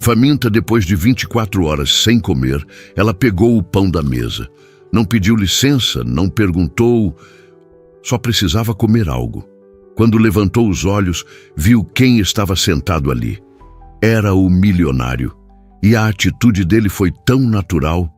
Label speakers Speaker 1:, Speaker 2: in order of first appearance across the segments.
Speaker 1: Faminta, depois de 24 horas sem comer, ela pegou o pão da mesa. Não pediu licença, não perguntou, só precisava comer algo. Quando levantou os olhos, viu quem estava sentado ali. Era o milionário, e a atitude dele foi tão natural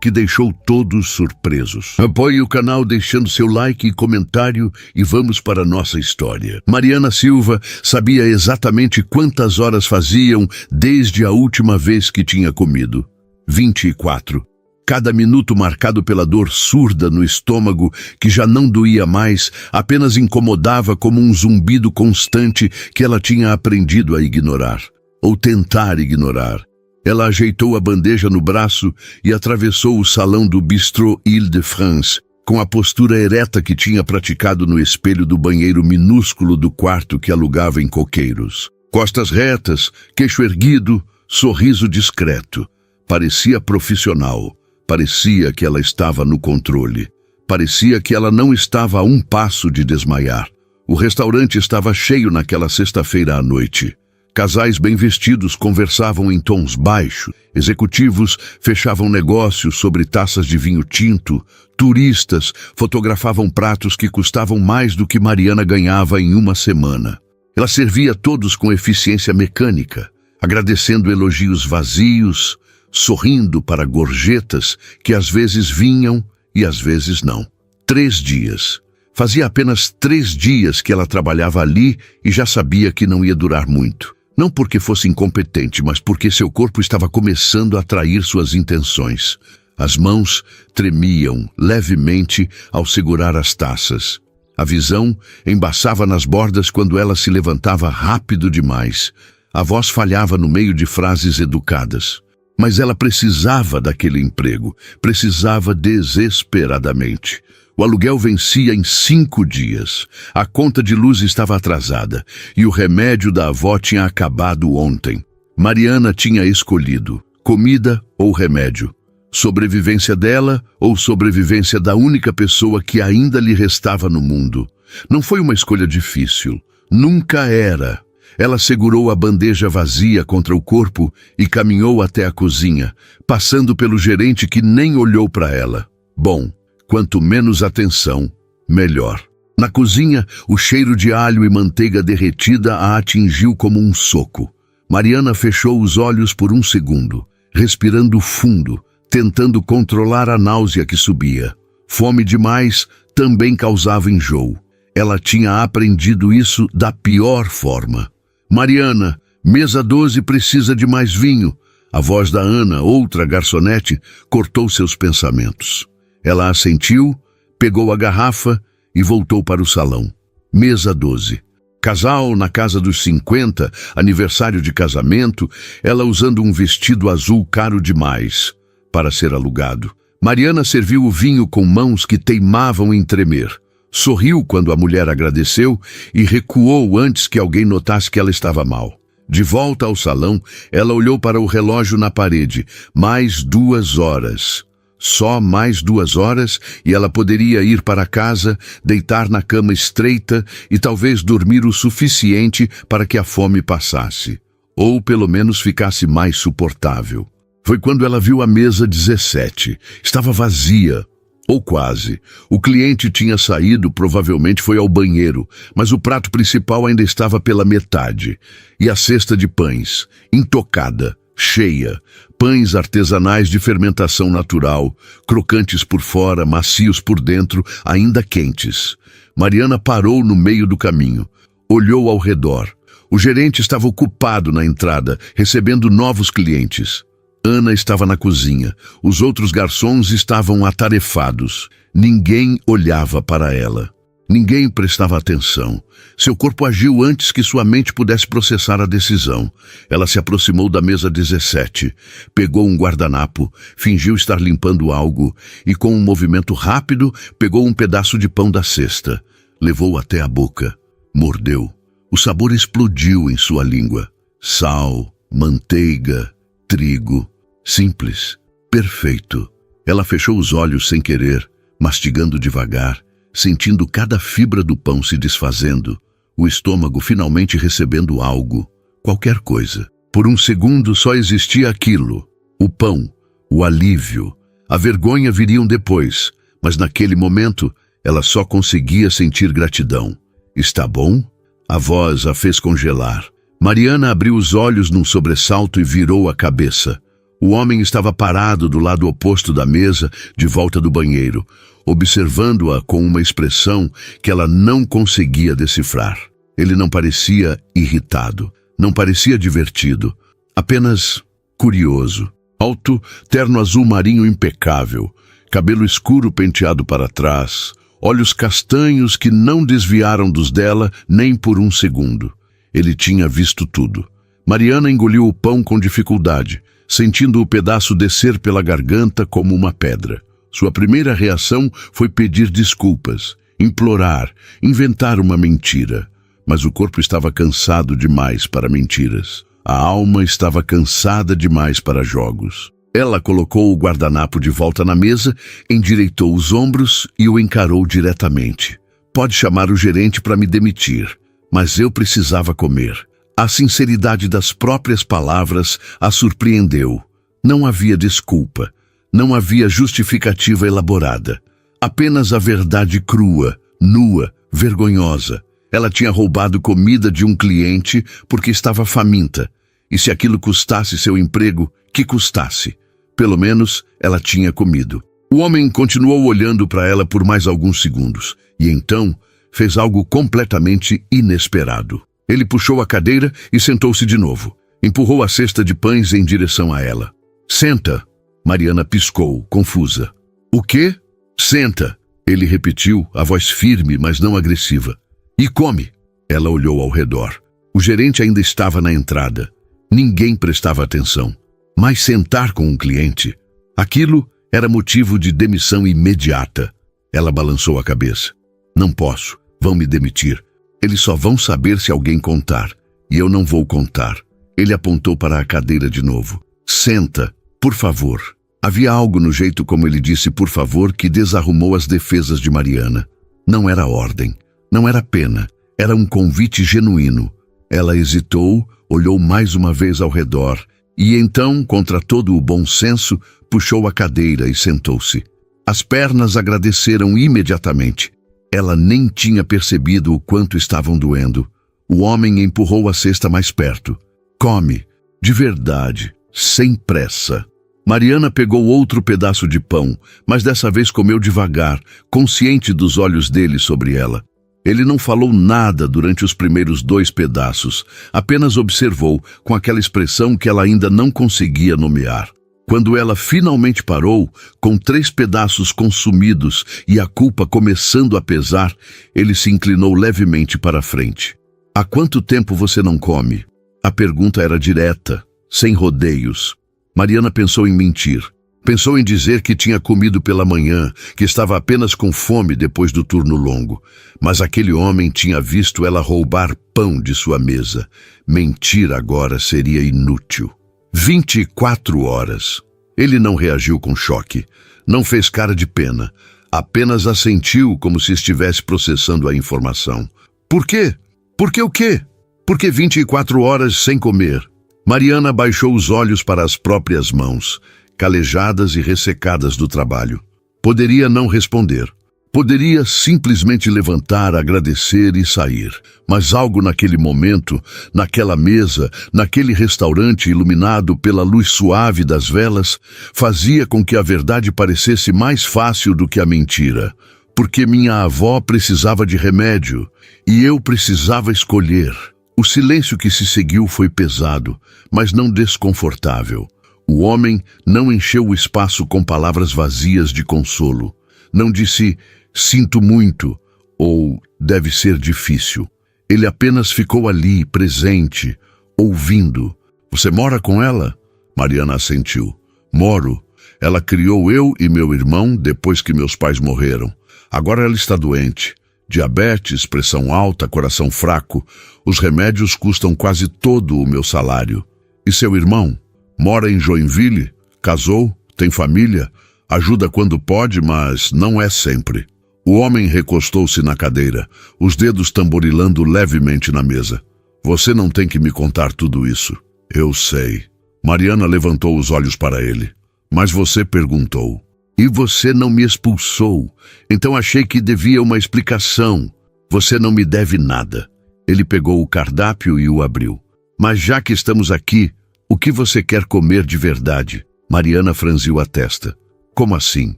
Speaker 1: que deixou todos surpresos. Apoie o canal deixando seu like e comentário e vamos para a nossa história. Mariana Silva sabia exatamente quantas horas faziam desde a última vez que tinha comido. 24. Cada minuto marcado pela dor surda no estômago, que já não doía mais, apenas incomodava como um zumbido constante que ela tinha aprendido a ignorar, ou tentar ignorar. Ela ajeitou a bandeja no braço e atravessou o salão do bistrô Île-de-France, com a postura ereta que tinha praticado no espelho do banheiro minúsculo do quarto que alugava em Coqueiros. Costas retas, queixo erguido, sorriso discreto. Parecia profissional. Parecia que ela estava no controle. Parecia que ela não estava a um passo de desmaiar. O restaurante estava cheio naquela sexta-feira à noite. Casais bem vestidos conversavam em tons baixos, executivos fechavam negócios sobre taças de vinho tinto, turistas fotografavam pratos que custavam mais do que Mariana ganhava em uma semana. Ela servia a todos com eficiência mecânica, agradecendo elogios vazios, sorrindo para gorjetas que às vezes vinham e às vezes não. 3 dias. Fazia apenas 3 dias que ela trabalhava ali e já sabia que não ia durar muito. Não porque fosse incompetente, mas porque seu corpo estava começando a trair suas intenções. As mãos tremiam levemente ao segurar as taças. A visão embaçava nas bordas quando ela se levantava rápido demais. A voz falhava no meio de frases educadas. Mas ela precisava daquele emprego, precisava desesperadamente. O aluguel vencia em 5 dias, a conta de luz estava atrasada e o remédio da avó tinha acabado ontem. Mariana tinha escolhido comida ou remédio, sobrevivência dela ou sobrevivência da única pessoa que ainda lhe restava no mundo. Não foi uma escolha difícil, nunca era. Ela segurou a bandeja vazia contra o corpo e caminhou até a cozinha, passando pelo gerente que nem olhou para ela. Bom, quanto menos atenção, melhor. Na cozinha, o cheiro de alho e manteiga derretida a atingiu como um soco. Mariana fechou os olhos por um segundo, respirando fundo, tentando controlar a náusea que subia. Fome demais também causava enjoo. Ela tinha aprendido isso da pior forma. Mariana, mesa 12 precisa de mais vinho. A voz da Ana, outra garçonete, cortou seus pensamentos. Ela assentiu, pegou a garrafa e voltou para o salão. Mesa 12. Casal na casa dos 50, aniversário de casamento, ela usando um vestido azul caro demais para ser alugado. Mariana serviu o vinho com mãos que teimavam em tremer. Sorriu quando a mulher agradeceu e recuou antes que alguém notasse que ela estava mal. De volta ao salão, ela olhou para o relógio na parede. Mais 2 horas. Só mais 2 horas e ela poderia ir para casa, deitar na cama estreita e talvez dormir o suficiente para que a fome passasse. Ou pelo menos ficasse mais suportável. Foi quando ela viu a mesa 17. Estava vazia. Ou quase. O cliente tinha saído, provavelmente foi ao banheiro, mas o prato principal ainda estava pela metade. E a cesta de pães, intocada, cheia. Pães artesanais de fermentação natural, crocantes por fora, macios por dentro, ainda quentes. Mariana parou no meio do caminho. Olhou ao redor. O gerente estava ocupado na entrada, recebendo novos clientes. Ana estava na cozinha. Os outros garçons estavam atarefados. Ninguém olhava para ela. Ninguém prestava atenção. Seu corpo agiu antes que sua mente pudesse processar a decisão. Ela se aproximou da mesa 17, pegou um guardanapo, fingiu estar limpando algo e, com um movimento rápido, pegou um pedaço de pão da cesta. Levou até a boca. Mordeu. O sabor explodiu em sua língua. Sal, manteiga, trigo. Simples. Perfeito. Ela fechou os olhos sem querer, mastigando devagar, sentindo cada fibra do pão se desfazendo, o estômago finalmente recebendo algo, qualquer coisa. Por um segundo só existia aquilo: o pão, o alívio. A vergonha viriam depois, mas naquele momento ela só conseguia sentir gratidão. Está bom? A voz a fez congelar. Mariana abriu os olhos num sobressalto e virou a cabeça. O homem estava parado do lado oposto da mesa, de volta do banheiro, observando-a com uma expressão que ela não conseguia decifrar. Ele não parecia irritado, não parecia divertido, apenas curioso. Alto, terno azul marinho impecável, cabelo escuro penteado para trás, olhos castanhos que não desviaram dos dela nem por um segundo. Ele tinha visto tudo. Mariana engoliu o pão com dificuldade, sentindo o pedaço descer pela garganta como uma pedra. Sua primeira reação foi pedir desculpas, implorar, inventar uma mentira. Mas o corpo estava cansado demais para mentiras. A alma estava cansada demais para jogos. Ela colocou o guardanapo de volta na mesa, endireitou os ombros e o encarou diretamente. Pode chamar o gerente para me demitir, mas eu precisava comer. A sinceridade das próprias palavras a surpreendeu. Não havia desculpa, não havia justificativa elaborada. Apenas a verdade crua, nua, vergonhosa. Ela tinha roubado comida de um cliente porque estava faminta. E se aquilo custasse seu emprego, que custasse. Pelo menos ela tinha comido. O homem continuou olhando para ela por mais alguns segundos. E então fez algo completamente inesperado. Ele puxou a cadeira e sentou-se de novo. Empurrou a cesta de pães em direção a ela. Senta. Mariana piscou, confusa. O quê? Senta. Ele repetiu, a voz firme, mas não agressiva. E come. Ela olhou ao redor. O gerente ainda estava na entrada. Ninguém prestava atenção. Mas sentar com um cliente, aquilo era motivo de demissão imediata. Ela balançou a cabeça. Não posso. Vão me demitir. Eles só vão saber se alguém contar. E eu não vou contar. Ele apontou para a cadeira de novo. Senta, por favor. Havia algo no jeito como ele disse por favor que desarrumou as defesas de Mariana. Não era ordem. Não era pena. Era um convite genuíno. Ela hesitou, olhou mais uma vez ao redor e então, contra todo o bom senso, puxou a cadeira e sentou-se. As pernas agradeceram imediatamente. Ela nem tinha percebido o quanto estavam doendo. O homem empurrou a cesta mais perto. Come, de verdade, sem pressa. Mariana pegou outro pedaço de pão, mas dessa vez comeu devagar, consciente dos olhos dele sobre ela. Ele não falou nada durante os primeiros 2 pedaços, apenas observou, com aquela expressão que ela ainda não conseguia nomear. Quando ela finalmente parou, com 3 pedaços consumidos e a culpa começando a pesar, ele se inclinou levemente para a frente. Há quanto tempo você não come? A pergunta era direta, sem rodeios. Mariana pensou em mentir. Pensou em dizer que tinha comido pela manhã, que estava apenas com fome depois do turno longo. Mas aquele homem tinha visto ela roubar pão de sua mesa. Mentir agora seria inútil. 24 horas. Ele não reagiu com choque. Não fez cara de pena. Apenas assentiu como se estivesse processando a informação. Por quê? Por que o quê? Por que 24 horas sem comer? Mariana baixou os olhos para as próprias mãos, calejadas e ressecadas do trabalho. Poderia não responder. Poderia simplesmente levantar, agradecer e sair. Mas algo naquele momento, naquela mesa, naquele restaurante iluminado pela luz suave das velas, fazia com que a verdade parecesse mais fácil do que a mentira. Porque minha avó precisava de remédio e eu precisava escolher. O silêncio que se seguiu foi pesado, mas não desconfortável. O homem não encheu o espaço com palavras vazias de consolo. Não disse, sinto muito, ou deve ser difícil. Ele apenas ficou ali, presente, ouvindo. Você mora com ela? Mariana assentiu. Moro. Ela criou eu e meu irmão depois que meus pais morreram. Agora ela está doente. Diabetes, pressão alta, coração fraco. Os remédios custam quase todo o meu salário. E seu irmão? Mora em Joinville? Casou? Tem família? Ajuda quando pode, mas não é sempre. O homem recostou-se na cadeira, os dedos tamborilando levemente na mesa. Você não tem que me contar tudo isso. Eu sei. Mariana levantou os olhos para ele. Mas você perguntou. E você não me expulsou. Então achei que devia uma explicação. Você não me deve nada. Ele pegou o cardápio e o abriu. Mas já que estamos aqui, o que você quer comer de verdade? Mariana franziu a testa. Como assim?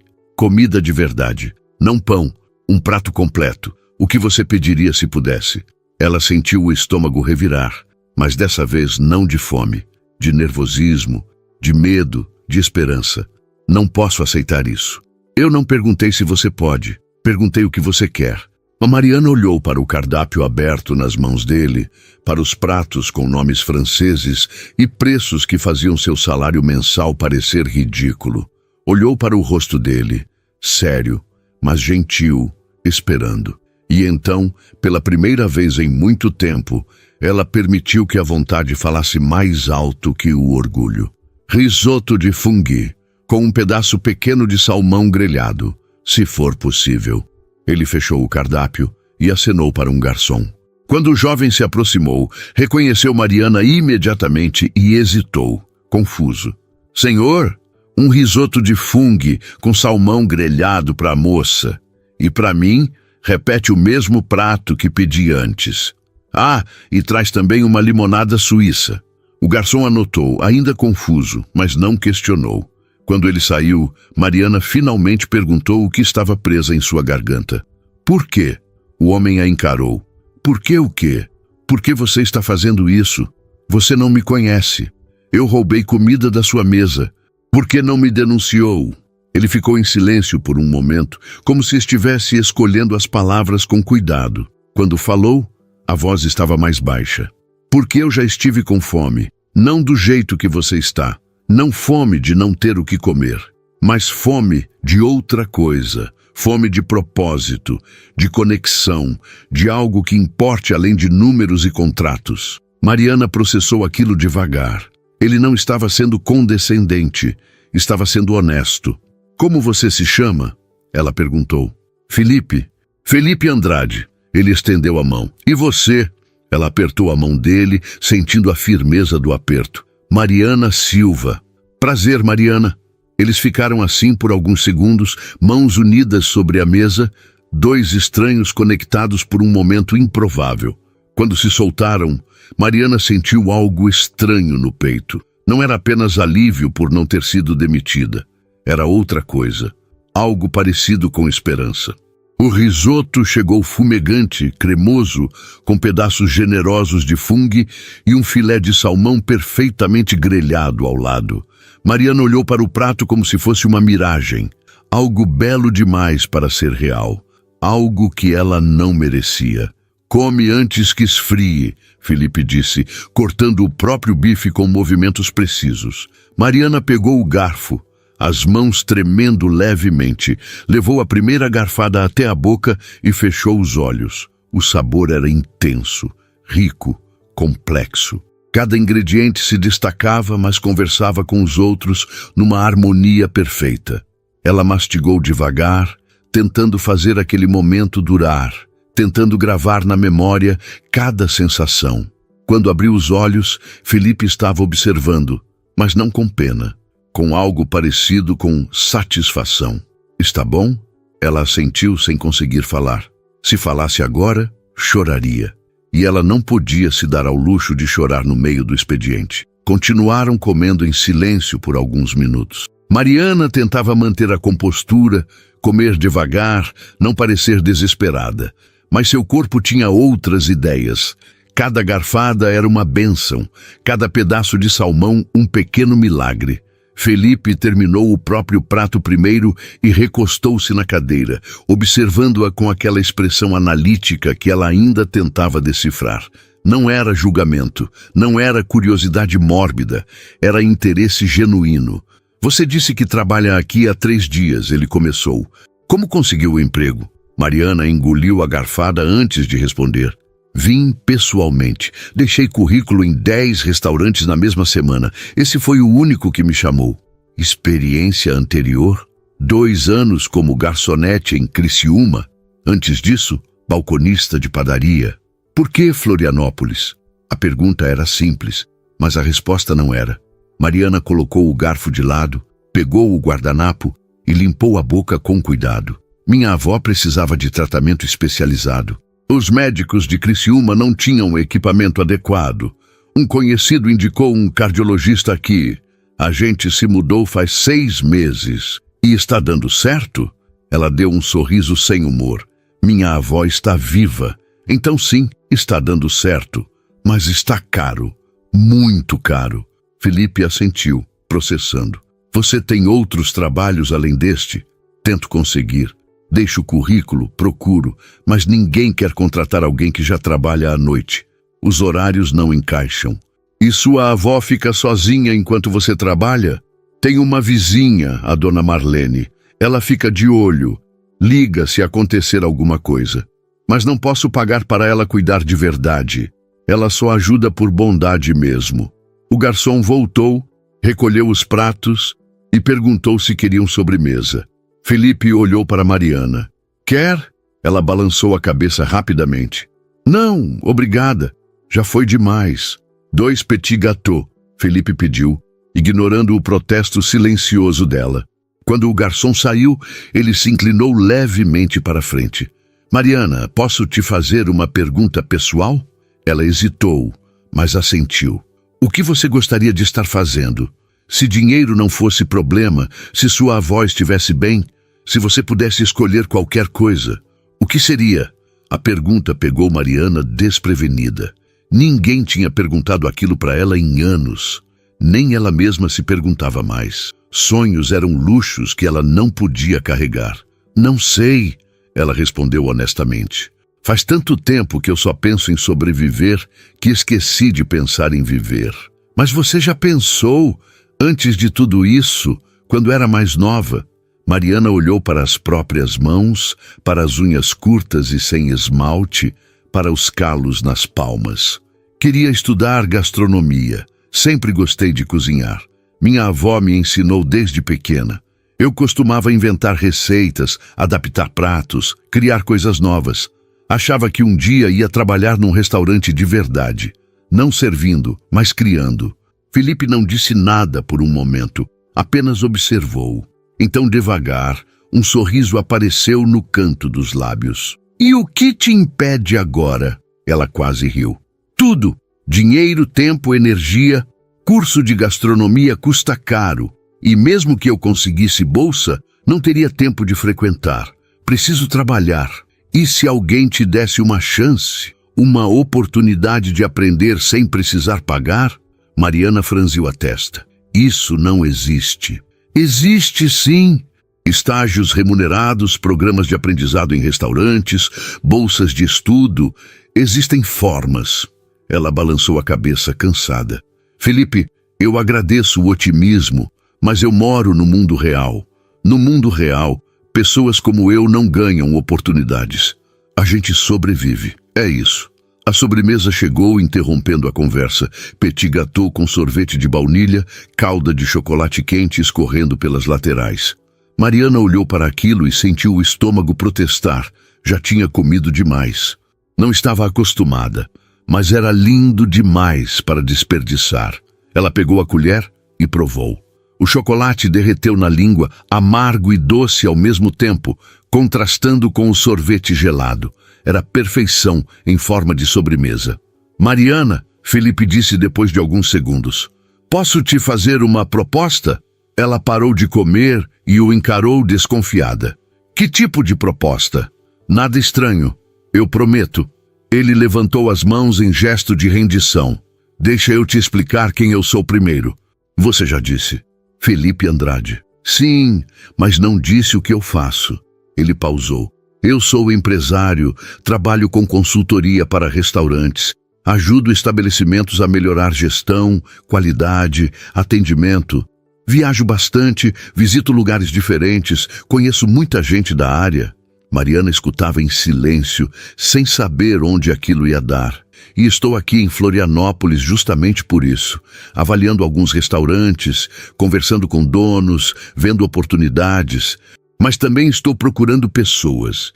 Speaker 1: Comida de verdade. Não pão. Um prato completo. O que você pediria se pudesse? Ela sentiu o estômago revirar, mas dessa vez não de fome, de nervosismo, de medo, de esperança. Não posso aceitar isso. Eu não perguntei se você pode. Perguntei o que você quer. A Mariana olhou para o cardápio aberto nas mãos dele, para os pratos com nomes franceses e preços que faziam seu salário mensal parecer ridículo. Olhou para o rosto dele, sério, mas gentil, esperando. E então, pela primeira vez em muito tempo, ela permitiu que a vontade falasse mais alto que o orgulho. Risoto de fungi, com um pedaço pequeno de salmão grelhado, se for possível. Ele fechou o cardápio e acenou para um garçom. Quando o jovem se aproximou, reconheceu Mariana imediatamente e hesitou, confuso. Senhor, um risoto de fungi com salmão grelhado para a moça. E para mim, repete o mesmo prato que pedi antes. Ah, e traz também uma limonada suíça. O garçom anotou, ainda confuso, mas não questionou. Quando ele saiu, Mariana finalmente perguntou o que estava presa em sua garganta. Por quê? O homem a encarou. Por que o quê? Por que você está fazendo isso? Você não me conhece. Eu roubei comida da sua mesa. Por que não me denunciou? Ele ficou em silêncio por um momento, como se estivesse escolhendo as palavras com cuidado. Quando falou, a voz estava mais baixa. Porque eu já estive com fome, não do jeito que você está. Não fome de não ter o que comer, mas fome de outra coisa, fome de propósito, de conexão, de algo que importe além de números e contratos. Mariana processou aquilo devagar. Ele não estava sendo condescendente, estava sendo honesto. Como você se chama? Ela perguntou. Felipe. Felipe Andrade. Ele estendeu a mão. E você? Ela apertou a mão dele, sentindo a firmeza do aperto. Mariana Silva. Prazer, Mariana. Eles ficaram assim por alguns segundos, mãos unidas sobre a mesa, dois estranhos conectados por um momento improvável. Quando se soltaram, Mariana sentiu algo estranho no peito. Não era apenas alívio por não ter sido demitida. Era outra coisa. Algo parecido com esperança. O risoto chegou fumegante, cremoso, com pedaços generosos de fungo e um filé de salmão perfeitamente grelhado ao lado. Mariana olhou para o prato como se fosse uma miragem. Algo belo demais para ser real. Algo que ela não merecia. Come antes que esfrie, Felipe disse, cortando o próprio bife com movimentos precisos. Mariana pegou o garfo. As mãos tremendo levemente, levou a primeira garfada até a boca e fechou os olhos. O sabor era intenso, rico, complexo. Cada ingrediente se destacava, mas conversava com os outros numa harmonia perfeita. Ela mastigou devagar, tentando fazer aquele momento durar, tentando gravar na memória cada sensação. Quando abriu os olhos, Felipe estava observando, mas não com pena. Com algo parecido com satisfação. Está bom? Ela assentiu sem conseguir falar. Se falasse agora, choraria. E ela não podia se dar ao luxo de chorar no meio do expediente. Continuaram comendo em silêncio por alguns minutos. Mariana tentava manter a compostura, comer devagar, não parecer desesperada. Mas seu corpo tinha outras ideias. Cada garfada era uma bênção, cada pedaço de salmão um pequeno milagre. Felipe terminou o próprio prato primeiro e recostou-se na cadeira, observando-a com aquela expressão analítica que ela ainda tentava decifrar. Não era julgamento, não era curiosidade mórbida, era interesse genuíno. Você disse que trabalha aqui há 3 dias, ele começou. Como conseguiu o emprego? Mariana engoliu a garfada antes de responder. Vim pessoalmente. Deixei currículo em 10 restaurantes na mesma semana. Esse foi o único que me chamou. Experiência anterior? 2 anos como garçonete em Criciúma. Antes disso, balconista de padaria. Por que Florianópolis? A pergunta era simples, Mas a resposta não era. Mariana colocou o garfo de lado, pegou o guardanapo e limpou a boca com cuidado. Minha avó precisava de tratamento especializado. Os médicos de Criciúma não tinham equipamento adequado. Um conhecido indicou um cardiologista aqui. A gente se mudou faz 6 meses. E está dando certo? Ela deu um sorriso sem humor. Minha avó está viva. Então sim, está dando certo. Mas está caro. Muito caro. Felipe assentiu, processando. Você tem outros trabalhos além deste? Tento conseguir. Deixo o currículo, procuro, mas ninguém quer contratar alguém que já trabalha à noite. Os horários não encaixam. E sua avó fica sozinha enquanto você trabalha? Tem uma vizinha, a dona Marlene. Ela fica de olho. Liga se acontecer alguma coisa. Mas não posso pagar para ela cuidar de verdade. Ela só ajuda por bondade mesmo. O garçom voltou, recolheu os pratos e perguntou se queriam sobremesa. Felipe olhou para Mariana. Quer? Ela balançou a cabeça rapidamente. Não, obrigada. Já foi demais. 2 petit gâteaux, Felipe pediu, ignorando o protesto silencioso dela. Quando o garçom saiu, ele se inclinou levemente para frente. Mariana, posso te fazer uma pergunta pessoal? Ela hesitou, mas assentiu. O que você gostaria de estar fazendo? Se dinheiro não fosse problema, se sua avó estivesse bem, se você pudesse escolher qualquer coisa, o que seria? A pergunta pegou Mariana desprevenida. Ninguém tinha perguntado aquilo para ela em anos. Nem ela mesma se perguntava mais. Sonhos eram luxos que ela não podia carregar. Não sei, ela respondeu honestamente. Faz tanto tempo que eu só penso em sobreviver que esqueci de pensar em viver. Mas você já pensou, antes de tudo isso, quando era mais nova? Mariana olhou para as próprias mãos, para as unhas curtas e sem esmalte, para os calos nas palmas. Queria estudar gastronomia. Sempre gostei de cozinhar. Minha avó me ensinou desde pequena. Eu costumava inventar receitas, adaptar pratos, criar coisas novas. Achava que um dia ia trabalhar num restaurante de verdade. Não servindo, mas criando. Felipe não disse nada por um momento, apenas observou. Então, devagar, um sorriso apareceu no canto dos lábios. E o que te impede agora? Ela quase riu. Tudo. Dinheiro, tempo, energia. Curso de gastronomia custa caro. E mesmo que eu conseguisse bolsa, não teria tempo de frequentar. Preciso trabalhar. E se alguém te desse uma chance, uma oportunidade de aprender sem precisar pagar? Mariana franziu a testa. Isso não existe. Existe sim. Estágios remunerados, programas de aprendizado em restaurantes, bolsas de estudo. Existem formas. Ela balançou a cabeça cansada. Felipe, eu agradeço o otimismo, mas eu moro no mundo real. No mundo real, pessoas como eu não ganham oportunidades. A gente sobrevive. É isso. A sobremesa chegou, interrompendo a conversa. Petit gâteau com sorvete de baunilha, calda de chocolate quente escorrendo pelas laterais. Mariana olhou para aquilo e sentiu o estômago protestar. Já tinha comido demais. Não estava acostumada, mas era lindo demais para desperdiçar. Ela pegou a colher e provou. O chocolate derreteu na língua, amargo e doce ao mesmo tempo, contrastando com o sorvete gelado. Era perfeição em forma de sobremesa. Mariana, Felipe disse depois de alguns segundos. Posso te fazer uma proposta? Ela parou de comer e o encarou desconfiada. Que tipo de proposta? Nada estranho. Eu prometo. Ele levantou as mãos em gesto de rendição. Deixa eu te explicar quem eu sou primeiro. Você já disse. Felipe Andrade. Sim, mas não disse o que eu faço. Ele pausou. Eu sou empresário, trabalho com consultoria para restaurantes, ajudo estabelecimentos a melhorar gestão, qualidade, atendimento. Viajo bastante, visito lugares diferentes, conheço muita gente da área. Mariana escutava em silêncio, sem saber onde aquilo ia dar. E estou aqui em Florianópolis justamente por isso, avaliando alguns restaurantes, conversando com donos, vendo oportunidades. Mas também estou procurando pessoas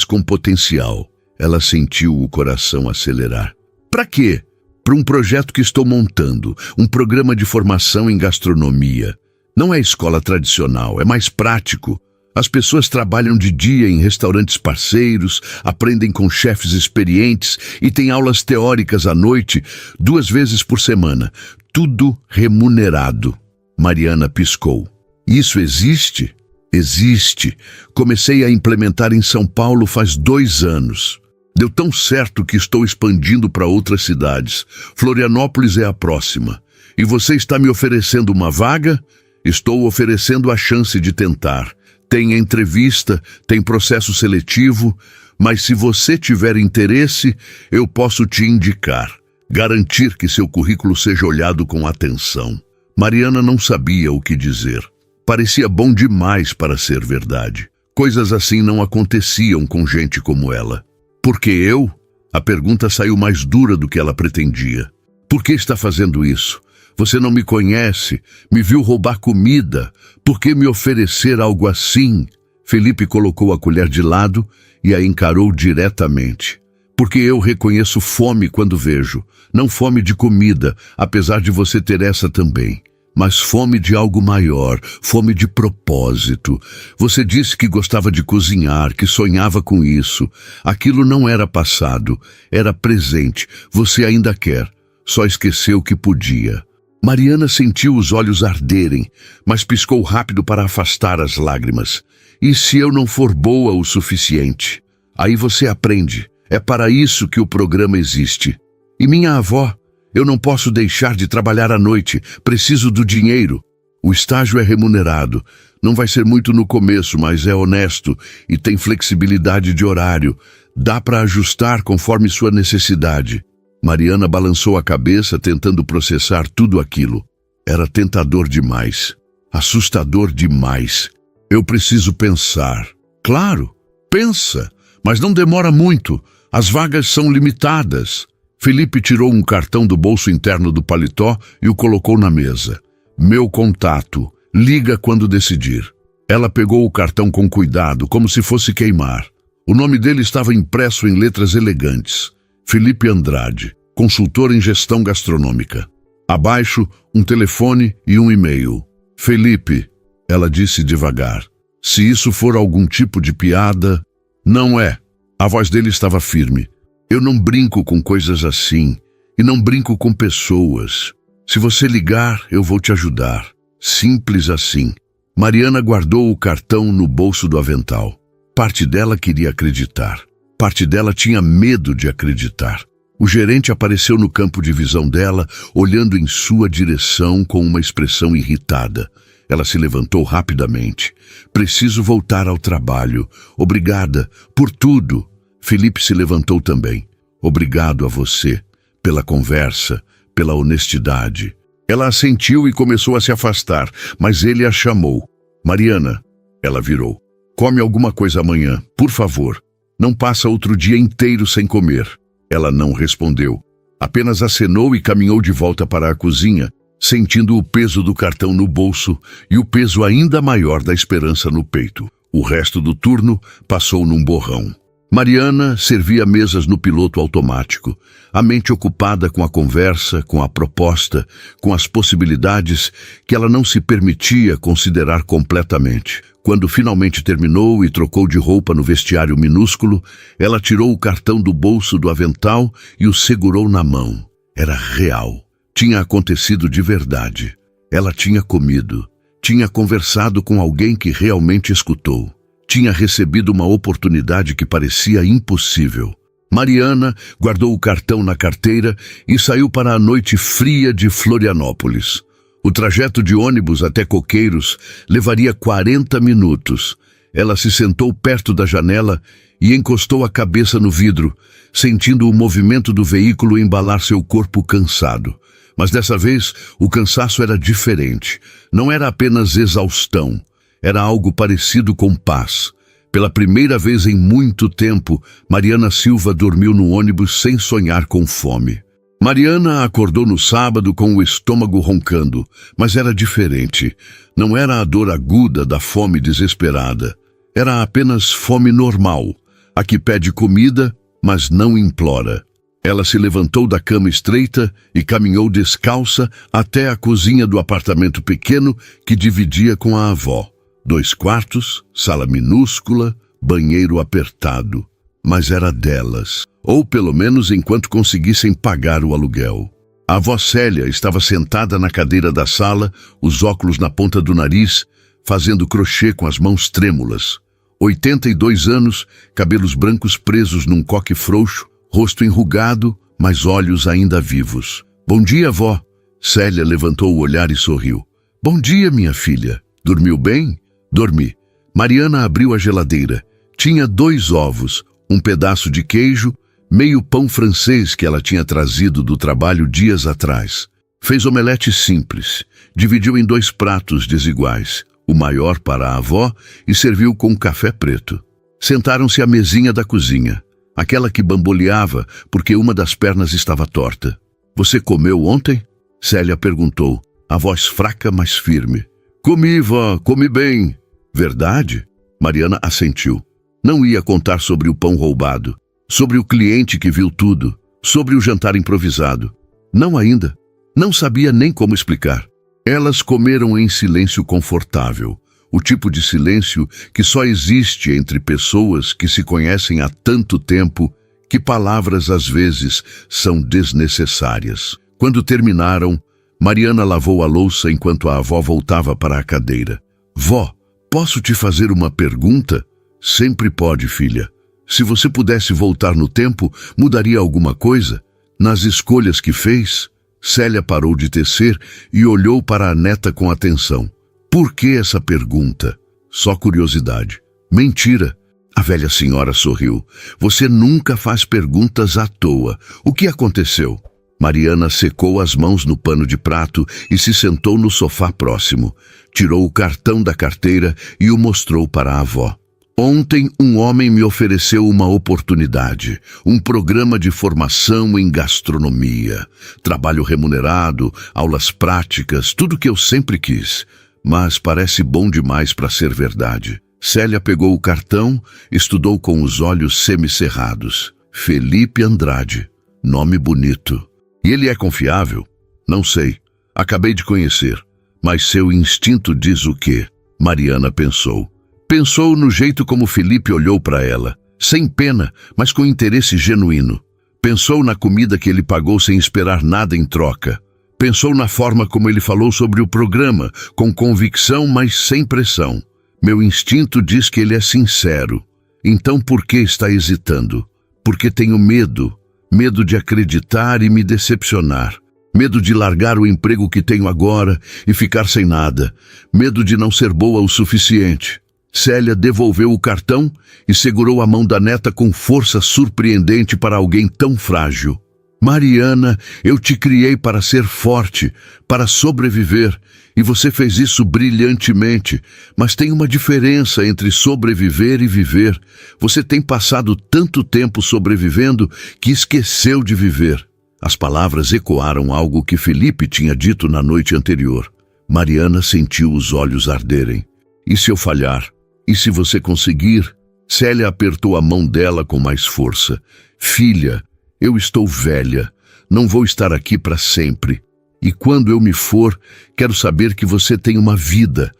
Speaker 1: com potencial. Ela sentiu o coração acelerar. Para quê? para um projeto que estou montando, um programa de formação em gastronomia. Não é escola tradicional, é mais prático. As pessoas trabalham de dia em restaurantes parceiros, aprendem com chefes experientes e têm aulas teóricas à noite, 2 vezes por semana. Tudo remunerado. Mariana piscou. Isso existe? Existe. Comecei a implementar em São Paulo faz 2 anos. Deu tão certo que estou expandindo para outras cidades. Florianópolis é a próxima. E você está me oferecendo uma vaga? Estou oferecendo a chance de tentar. Tem entrevista, tem processo seletivo, mas se você tiver interesse, eu posso te indicar. Garantir que seu currículo seja olhado com atenção. Mariana não sabia o que dizer. Parecia bom demais para ser verdade. Coisas assim não aconteciam com gente como ela. Por que eu? A pergunta saiu mais dura do que ela pretendia. Por que está fazendo isso? Você não me conhece, me viu roubar comida. Por que me oferecer algo assim? Felipe colocou a colher de lado e a encarou diretamente. Porque eu reconheço fome quando vejo. Não fome de comida, apesar de você ter essa também. Mas fome de algo maior, fome de propósito. Você disse que gostava de cozinhar, que sonhava com isso. Aquilo não era passado, era presente. Você ainda quer, só esqueceu que podia. Mariana sentiu os olhos arderem, mas piscou rápido para afastar as lágrimas. E se eu não for boa o suficiente? Aí você aprende. É para isso que o programa existe. E minha avó? Eu não posso deixar de trabalhar à noite. Preciso do dinheiro. O estágio é remunerado. Não vai ser muito no começo, mas é honesto e tem flexibilidade de horário. Dá para ajustar conforme sua necessidade. Mariana balançou a cabeça, tentando processar tudo aquilo. Era tentador demais. Assustador demais. Eu preciso pensar. Claro, pensa, mas não demora muito. As vagas são limitadas. Felipe tirou um cartão do bolso interno do paletó e o colocou na mesa. Meu contato. Liga quando decidir. Ela pegou o cartão com cuidado, como se fosse queimar. O nome dele estava impresso em letras elegantes. Felipe Andrade, consultor em gestão gastronômica. Abaixo, um telefone e um e-mail. Felipe, ela disse devagar. Se isso for algum tipo de piada... Não é. A voz dele estava firme. Eu não brinco com coisas assim. E não brinco com pessoas. Se você ligar, eu vou te ajudar. Simples assim. Mariana guardou o cartão no bolso do avental. Parte dela queria acreditar. Parte dela tinha medo de acreditar. O gerente apareceu no campo de visão dela, olhando em sua direção com uma expressão irritada. Ela se levantou rapidamente. Preciso voltar ao trabalho. Obrigada por tudo. Felipe se levantou também. Obrigado a você, pela conversa, pela honestidade. Ela assentiu e começou a se afastar, mas ele a chamou. Mariana, ela virou. Come alguma coisa amanhã, por favor. Não passa outro dia inteiro sem comer. Ela não respondeu. Apenas acenou e caminhou de volta para a cozinha, sentindo o peso do cartão no bolso e o peso ainda maior da esperança no peito. O resto do turno passou num borrão. Mariana servia mesas no piloto automático, a mente ocupada com a conversa, com a proposta, com as possibilidades que ela não se permitia considerar completamente. Quando finalmente terminou e trocou de roupa no vestiário minúsculo, ela tirou o cartão do bolso do avental e o segurou na mão. Era real. Tinha acontecido de verdade. Ela tinha comido. Tinha conversado com alguém que realmente escutou. Tinha recebido uma oportunidade que parecia impossível. Mariana guardou o cartão na carteira e saiu para a noite fria de Florianópolis. O trajeto de ônibus até Coqueiros levaria 40 minutos. Ela se sentou perto da janela e encostou a cabeça no vidro, sentindo o movimento do veículo embalar seu corpo cansado. Mas dessa vez, o cansaço era diferente. Não era apenas exaustão. Era algo parecido com paz. Pela primeira vez em muito tempo, Mariana Silva dormiu no ônibus sem sonhar com fome. Mariana acordou no sábado com o estômago roncando, mas era diferente. Não era a dor aguda da fome desesperada. Era apenas fome normal, a que pede comida, mas não implora. Ela se levantou da cama estreita e caminhou descalça até a cozinha do apartamento pequeno que dividia com a avó. 2 quartos, sala minúscula, banheiro apertado. Mas era delas, ou pelo menos enquanto conseguissem pagar o aluguel. A avó Célia estava sentada na cadeira da sala, os óculos na ponta do nariz, fazendo crochê com as mãos trêmulas. 82 anos, cabelos brancos presos num coque frouxo, rosto enrugado, mas olhos ainda vivos. Bom dia, vó. Célia levantou o olhar e sorriu. Bom dia, minha filha. Dormiu bem? Dormi. Mariana abriu a geladeira. Tinha 2 ovos, um pedaço de queijo, meio pão francês que ela tinha trazido do trabalho dias atrás. Fez omelete simples, dividiu em 2 pratos desiguais, o maior para a avó e serviu com café preto. Sentaram-se à mesinha da cozinha, aquela que bamboleava porque uma das pernas estava torta. Você comeu ontem? Célia perguntou, a voz fraca, mas firme. Comi, vó, comi bem. Verdade? Mariana assentiu. Não ia contar sobre o pão roubado, sobre o cliente que viu tudo, sobre o jantar improvisado. Não ainda. Não sabia nem como explicar. Elas comeram em silêncio confortável, o tipo de silêncio que só existe entre pessoas que se conhecem há tanto tempo que palavras às vezes são desnecessárias. Quando terminaram, Mariana lavou a louça enquanto a avó voltava para a cadeira. Vó, posso te fazer uma pergunta? Sempre pode, filha. Se você pudesse voltar no tempo, mudaria alguma coisa? Nas escolhas que fez? Célia parou de tecer e olhou para a neta com atenção. Por que essa pergunta? Só curiosidade. Mentira. A velha senhora sorriu. Você nunca faz perguntas à toa. O que aconteceu? Mariana secou as mãos no pano de prato e se sentou no sofá próximo. Tirou o cartão da carteira e o mostrou para a avó. Ontem um homem me ofereceu uma oportunidade, um programa de formação em gastronomia, trabalho remunerado, aulas práticas, tudo o que eu sempre quis. Mas parece bom demais para ser verdade. Célia pegou o cartão, estudou com os olhos semicerrados. Felipe Andrade, nome bonito. E ele é confiável? Não sei. Acabei de conhecer. Mas seu instinto diz o quê? Mariana pensou. Pensou no jeito como Felipe olhou para ela, sem pena, mas com interesse genuíno. Pensou na comida que ele pagou sem esperar nada em troca. Pensou na forma como ele falou sobre o programa, com convicção, mas sem pressão. Meu instinto diz que ele é sincero. Então por que está hesitando? Porque tenho medo. Medo de acreditar e me decepcionar. Medo de largar o emprego que tenho agora e ficar sem nada. Medo de não ser boa o suficiente. Célia devolveu o cartão e segurou a mão da neta com força surpreendente para alguém tão frágil. Mariana, eu te criei para ser forte, para sobreviver, e você fez isso brilhantemente. Mas tem uma diferença entre sobreviver e viver. Você tem passado tanto tempo sobrevivendo que esqueceu de viver. As palavras ecoaram algo que Felipe tinha dito na noite anterior. Mariana sentiu os olhos arderem. E se eu falhar? E se você conseguir? Célia apertou a mão dela com mais força. Filha, eu estou velha. Não vou estar aqui para sempre. E quando eu me for, quero saber que você tem uma vida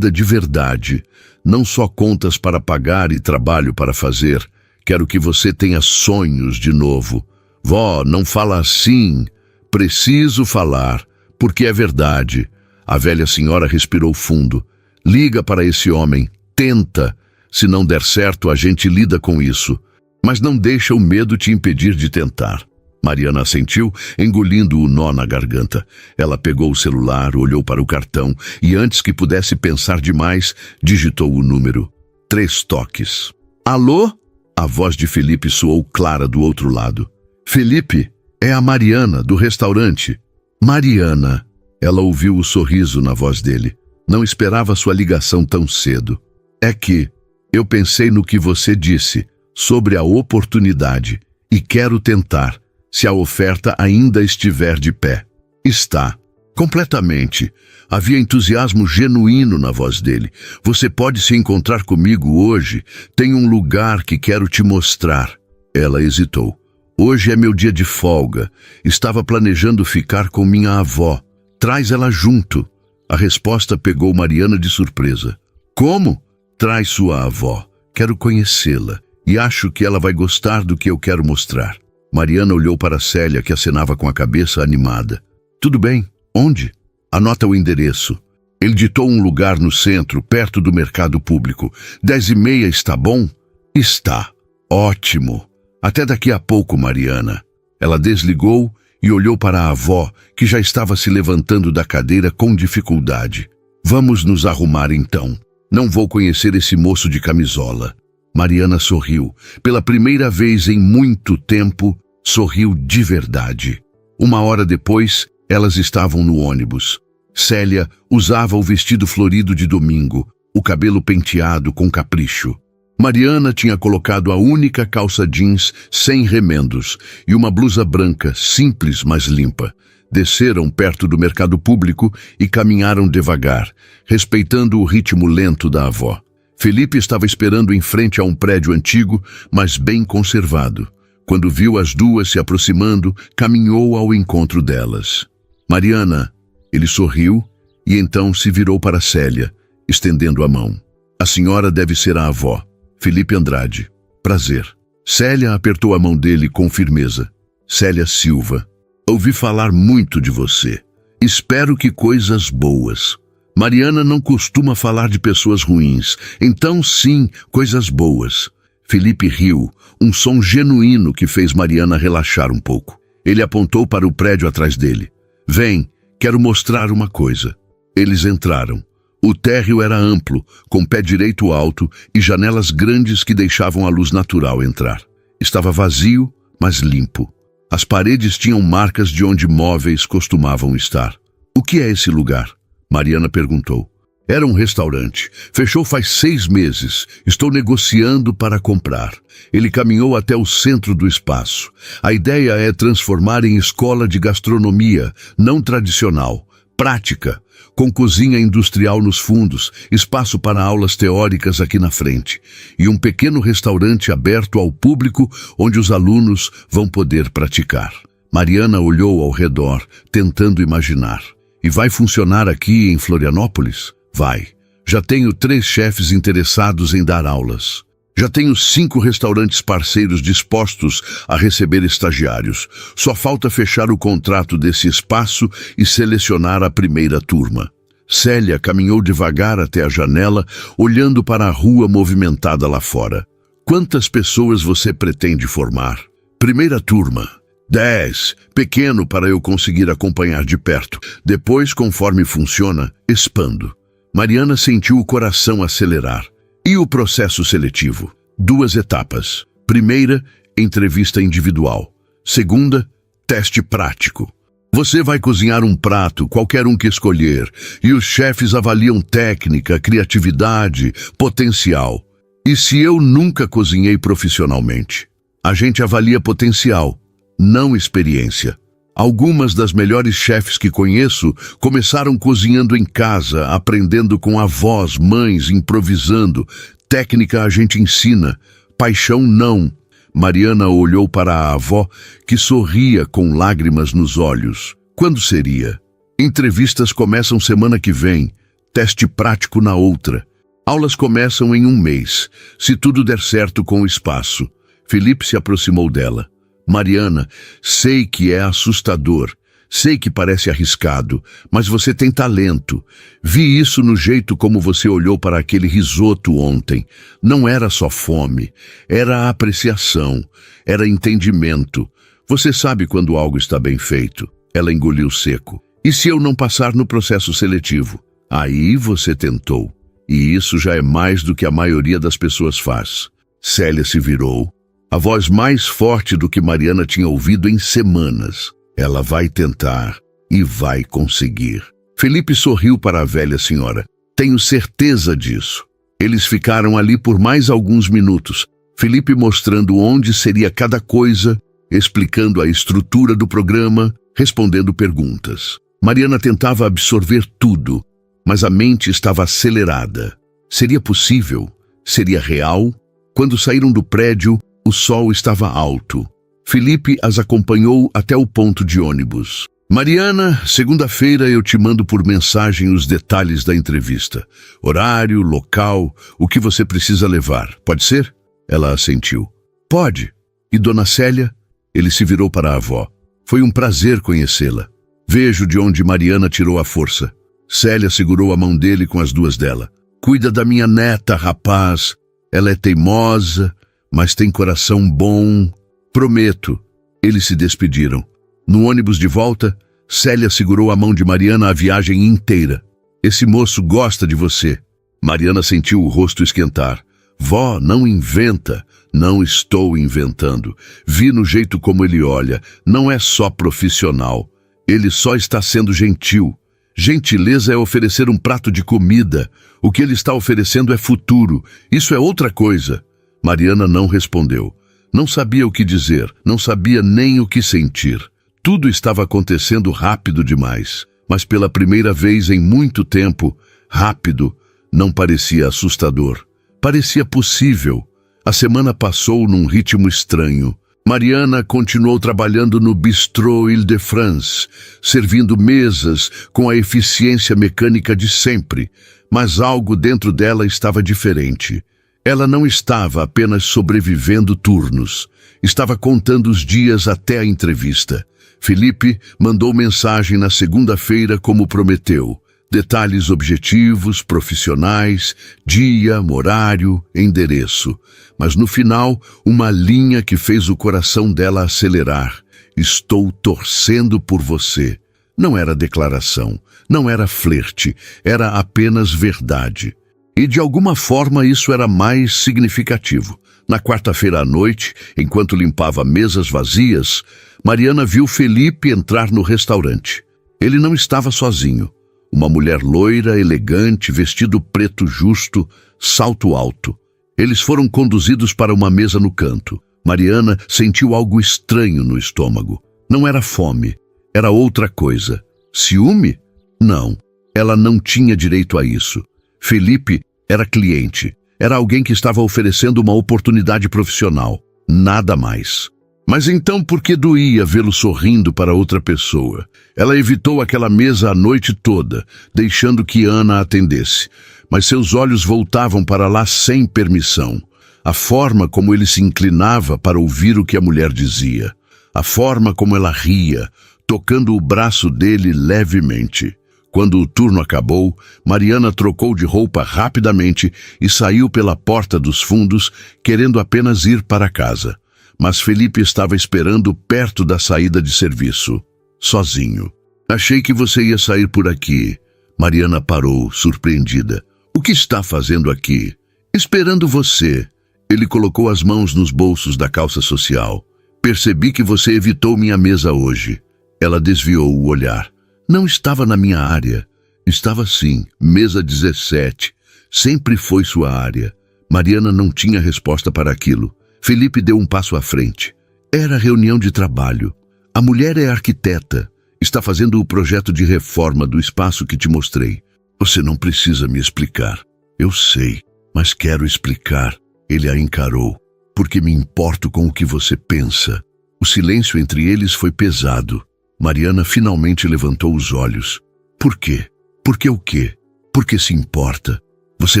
Speaker 1: de verdade. Não só contas para pagar e trabalho para fazer. Quero que você tenha sonhos de novo. Vó, não fala assim. Preciso falar, porque é verdade. A velha senhora respirou fundo. Liga para esse homem. Tenta. Se não der certo, a gente lida com isso. Mas não deixa o medo te impedir de tentar. Mariana assentiu, engolindo o nó na garganta. Ela pegou o celular, olhou para o cartão e, antes que pudesse pensar demais, digitou o número. 3 toques. Alô? A voz de Felipe soou clara do outro lado. Felipe, é a Mariana, do restaurante. Mariana. Ela ouviu o sorriso na voz dele. Não esperava sua ligação tão cedo. É que eu pensei no que você disse sobre a oportunidade e quero tentar, se a oferta ainda estiver de pé. Está. Completamente. Havia entusiasmo genuíno na voz dele. Você pode se encontrar comigo hoje. Tem um lugar que quero te mostrar. Ela hesitou. Hoje é meu dia de folga. Estava planejando ficar com minha avó. Traz ela junto. A resposta pegou Mariana de surpresa. Como? Traz sua avó. Quero conhecê-la e acho que ela vai gostar do que eu quero mostrar. Mariana olhou para Célia, que acenava com a cabeça animada. Tudo bem. Onde? Anota o endereço. Ele ditou um lugar no centro, perto do mercado público. 10h30 está bom? Está. Ótimo. Até daqui a pouco, Mariana. Ela desligou e olhou para a avó, que já estava se levantando da cadeira com dificuldade. Vamos nos arrumar então. Não vou conhecer esse moço de camisola. Mariana sorriu. Pela primeira vez em muito tempo, sorriu de verdade. 1 hora depois, elas estavam no ônibus. Célia usava o vestido florido de domingo, o cabelo penteado com capricho. Mariana tinha colocado a única calça jeans sem remendos e uma blusa branca, simples mas limpa. Desceram perto do mercado público e caminharam devagar, respeitando o ritmo lento da avó. Felipe estava esperando em frente a um prédio antigo, mas bem conservado. Quando viu as duas se aproximando, caminhou ao encontro delas. Mariana, ele sorriu e então se virou para Célia, estendendo a mão. A senhora deve ser a avó. Felipe Andrade. Prazer. Célia apertou a mão dele com firmeza. Célia Silva. Ouvi falar muito de você. Espero que coisas boas. Mariana não costuma falar de pessoas ruins, então sim, coisas boas. Felipe riu, um som genuíno que fez Mariana relaxar um pouco. Ele apontou para o prédio atrás dele. Vem, quero mostrar uma coisa. Eles entraram. O térreo era amplo, com pé direito alto e janelas grandes que deixavam a luz natural entrar. Estava vazio, mas limpo. As paredes tinham marcas de onde móveis costumavam estar. O que é esse lugar? Mariana perguntou. Era um restaurante. Fechou faz 6 meses. Estou negociando para comprar. Ele caminhou até o centro do espaço. A ideia é transformar em escola de gastronomia, não tradicional, prática, com cozinha industrial nos fundos, espaço para aulas teóricas aqui na frente, e um pequeno restaurante aberto ao público onde os alunos vão poder praticar. Mariana olhou ao redor, tentando imaginar. E vai funcionar aqui em Florianópolis? Vai. Já tenho 3 chefes interessados em dar aulas. Já tenho 5 restaurantes parceiros dispostos a receber estagiários. Só falta fechar o contrato desse espaço e selecionar a primeira turma. Célia caminhou devagar até a janela, olhando para a rua movimentada lá fora. Quantas pessoas você pretende formar? Primeira turma. 10. Pequeno para eu conseguir acompanhar de perto. Depois, conforme funciona, expando. Mariana sentiu o coração acelerar. E o processo seletivo? 2 etapas. Primeira, entrevista individual. Segunda, teste prático. Você vai cozinhar um prato, qualquer um que escolher, e os chefes avaliam técnica, criatividade, potencial. E se eu nunca cozinhei profissionalmente? A gente avalia potencial, não experiência. Algumas das melhores chefes que conheço começaram cozinhando em casa, aprendendo com avós, mães, improvisando. Técnica a gente ensina, paixão não. Mariana olhou para a avó, que sorria com lágrimas nos olhos. Quando seria? Entrevistas começam semana que vem, teste prático na outra. Aulas começam em 1 mês, se tudo der certo com o espaço. Felipe se aproximou dela. Mariana, sei que é assustador, sei que parece arriscado, mas você tem talento. Vi isso no jeito como você olhou para aquele risoto ontem. Não era só fome, era apreciação, era entendimento. Você sabe quando algo está bem feito. Ela engoliu seco. E se eu não passar no processo seletivo? Aí você tentou. E isso já é mais do que a maioria das pessoas faz. Célia se virou. A voz mais forte do que Mariana tinha ouvido em semanas. Ela vai tentar e vai conseguir. Felipe sorriu para a velha senhora. Tenho certeza disso. Eles ficaram ali por mais alguns minutos. Felipe mostrando onde seria cada coisa, explicando a estrutura do programa, respondendo perguntas. Mariana tentava absorver tudo, mas a mente estava acelerada. Seria possível? Seria real? Quando saíram do prédio, o sol estava alto. Felipe as acompanhou até o ponto de ônibus. Mariana, segunda-feira eu te mando por mensagem os detalhes da entrevista. Horário, local, o que você precisa levar. Pode ser? Ela assentiu. Pode. E Dona Célia? Ele se virou para a avó. Foi um prazer conhecê-la. Vejo de onde Mariana tirou a força. Célia segurou a mão dele com as duas dela. Cuida da minha neta, rapaz. Ela é teimosa, mas tem coração bom. Prometo. Eles se despediram. No ônibus de volta, Célia segurou a mão de Mariana a viagem inteira. Esse moço gosta de você. Mariana sentiu o rosto esquentar. Vó, não inventa. Não estou inventando. Vi no jeito como ele olha. Não é só profissional. Ele só está sendo gentil. Gentileza é oferecer um prato de comida. O que ele está oferecendo é futuro. Isso é outra coisa. Mariana não respondeu. Não sabia o que dizer. Não sabia nem o que sentir. Tudo estava acontecendo rápido demais. Mas pela primeira vez em muito tempo, rápido não parecia assustador. Parecia possível. A semana passou num ritmo estranho. Mariana continuou trabalhando no Bistrô Île-de-France, servindo mesas com a eficiência mecânica de sempre, mas algo dentro dela estava diferente. Ela não estava apenas sobrevivendo turnos, estava contando os dias até a entrevista. Felipe mandou mensagem na segunda-feira como prometeu. Detalhes objetivos, profissionais, dia, horário, endereço. Mas no final, uma linha que fez o coração dela acelerar. Estou torcendo por você. Não era declaração, não era flerte, era apenas verdade. E de alguma forma isso era mais significativo. Na quarta-feira à noite, enquanto limpava mesas vazias, Mariana viu Felipe entrar no restaurante. Ele não estava sozinho. Uma mulher loira, elegante, vestido preto justo, salto alto. Eles foram conduzidos para uma mesa no canto. Mariana sentiu algo estranho no estômago. Não era fome, era outra coisa. Ciúme? Não, ela não tinha direito a isso. Felipe era cliente, era alguém que estava oferecendo uma oportunidade profissional, nada mais. Mas então por que doía vê-lo sorrindo para outra pessoa? Ela evitou aquela mesa a noite toda, deixando que Ana a atendesse. Mas seus olhos voltavam para lá sem permissão. A forma como ele se inclinava para ouvir o que a mulher dizia. A forma como ela ria, tocando o braço dele levemente. Quando o turno acabou, Mariana trocou de roupa rapidamente e saiu pela porta dos fundos, querendo apenas ir para casa. Mas Felipe estava esperando perto da saída de serviço, sozinho. Achei que você ia sair por aqui. Mariana parou, surpreendida. O que está fazendo aqui? Esperando você. Ele colocou as mãos nos bolsos da calça social. Percebi que você evitou minha mesa hoje. Ela desviou o olhar. Não estava na minha área. Estava sim, mesa 17. Sempre foi sua área. Mariana não tinha resposta para aquilo. Felipe deu um passo à frente. Era reunião de trabalho. A mulher é arquiteta. Está fazendo o projeto de reforma do espaço que te mostrei. Você não precisa me explicar. Eu sei, mas quero explicar. Ele a encarou. Porque me importo com o que você pensa. O silêncio entre eles foi pesado. Mariana finalmente levantou os olhos. Por quê? Por que o quê? Porque se importa. Você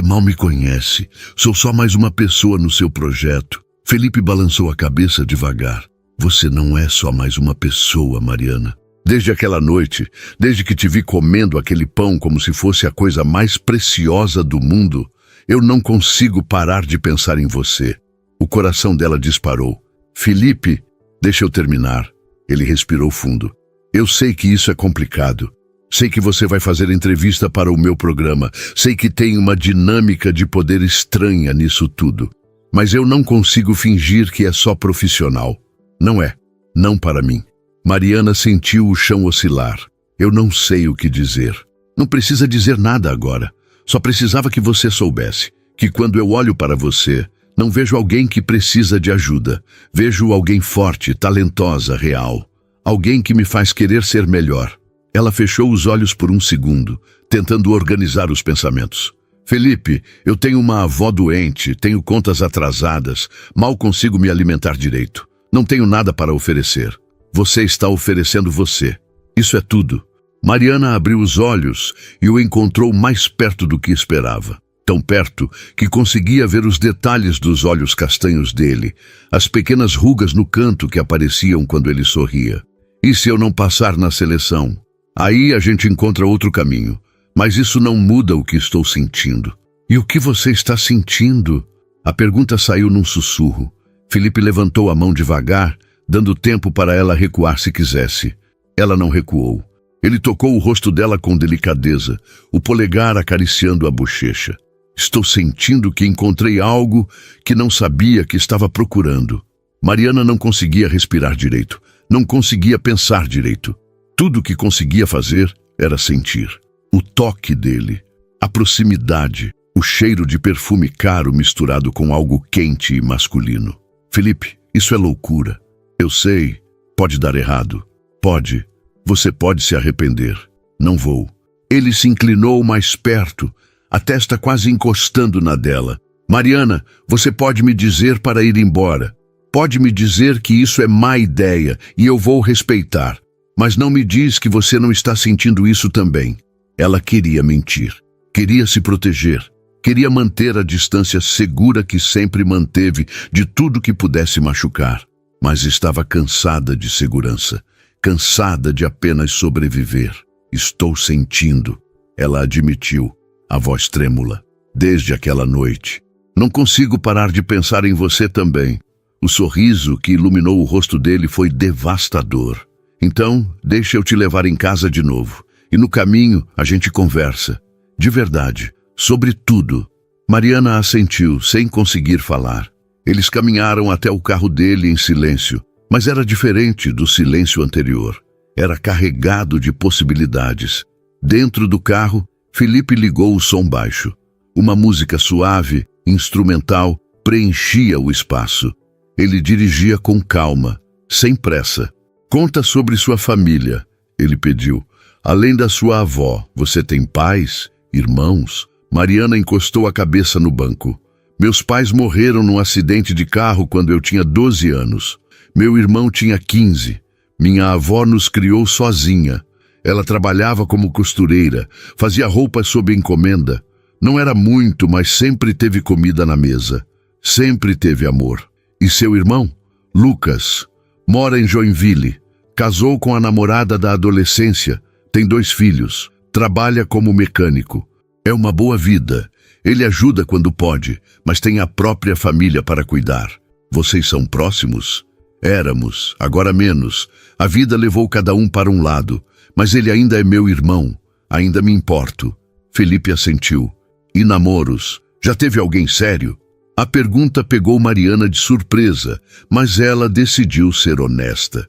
Speaker 1: mal me conhece. Sou só mais uma pessoa no seu projeto. Felipe balançou a cabeça devagar. Você não é só mais uma pessoa, Mariana. Desde aquela noite, desde que te vi comendo aquele pão como se fosse a coisa mais preciosa do mundo, eu não consigo parar de pensar em você. O coração dela disparou. Felipe, deixa eu terminar. Ele respirou fundo. Eu sei que isso é complicado. Sei que você vai fazer entrevista para o meu programa. Sei que tem uma dinâmica de poder estranha nisso tudo. Mas eu não consigo fingir que é só profissional. Não é. Não para mim. Mariana sentiu o chão oscilar. Eu não sei o que dizer. Não precisa dizer nada agora. Só precisava que você soubesse que quando eu olho para você, não vejo alguém que precisa de ajuda. Vejo alguém forte, talentosa, real. Alguém que me faz querer ser melhor. Ela fechou os olhos por um segundo, tentando organizar os pensamentos. Felipe, eu tenho uma avó doente, tenho contas atrasadas, mal consigo me alimentar direito. Não tenho nada para oferecer. Você está oferecendo você. Isso é tudo. Mariana abriu os olhos e o encontrou mais perto do que esperava. Tão perto que conseguia ver os detalhes dos olhos castanhos dele, as pequenas rugas no canto que apareciam quando ele sorria. E se eu não passar na seleção? Aí a gente encontra outro caminho. Mas isso não muda o que estou sentindo. E o que você está sentindo? A pergunta saiu num sussurro. Felipe levantou a mão devagar, dando tempo para ela recuar se quisesse. Ela não recuou. Ele tocou o rosto dela com delicadeza, o polegar acariciando a bochecha. Estou sentindo que encontrei algo que não sabia que estava procurando. Mariana não conseguia respirar direito, não conseguia pensar direito. Tudo o que conseguia fazer era sentir. O toque dele, a proximidade, o cheiro de perfume caro misturado com algo quente e masculino. Felipe, isso é loucura. Eu sei, pode dar errado. Pode. Você pode se arrepender. Não vou. Ele se inclinou mais perto, a testa quase encostando na dela. Mariana, você pode me dizer para ir embora. Pode me dizer que isso é má ideia e eu vou respeitar. Mas não me diz que você não está sentindo isso também. Ela queria mentir. Queria se proteger. Queria manter a distância segura que sempre manteve de tudo que pudesse machucar. Mas estava cansada de segurança. Cansada de apenas sobreviver. Estou sentindo. Ela admitiu, a voz trêmula. Desde aquela noite. Não consigo parar de pensar em você também. O sorriso que iluminou o rosto dele foi devastador. Então, deixa eu te levar em casa de novo. E no caminho a gente conversa. De verdade. Sobre tudo. Mariana assentiu, sem conseguir falar. Eles caminharam até o carro dele em silêncio. Mas era diferente do silêncio anterior. Era carregado de possibilidades. Dentro do carro, Felipe ligou o som baixo. Uma música suave, instrumental, preenchia o espaço. Ele dirigia com calma, sem pressa. Conta sobre sua família, ele pediu. Além da sua avó, você tem pais, irmãos? Mariana encostou a cabeça no banco. Meus pais morreram num acidente de carro quando eu tinha 12 anos. Meu irmão tinha 15. Minha avó nos criou sozinha. Ela trabalhava como costureira, fazia roupas sob encomenda. Não era muito, mas sempre teve comida na mesa. Sempre teve amor. E seu irmão? Lucas. Mora em Joinville. Casou com a namorada da adolescência. Tem 2 filhos. Trabalha como mecânico. É uma boa vida. Ele ajuda quando pode, mas tem a própria família para cuidar. Vocês são próximos? Éramos, agora menos. A vida levou cada um para um lado, mas ele ainda é meu irmão. Ainda me importo. Felipe assentiu. E namoros? Já teve alguém sério? A pergunta pegou Mariana de surpresa, mas ela decidiu ser honesta.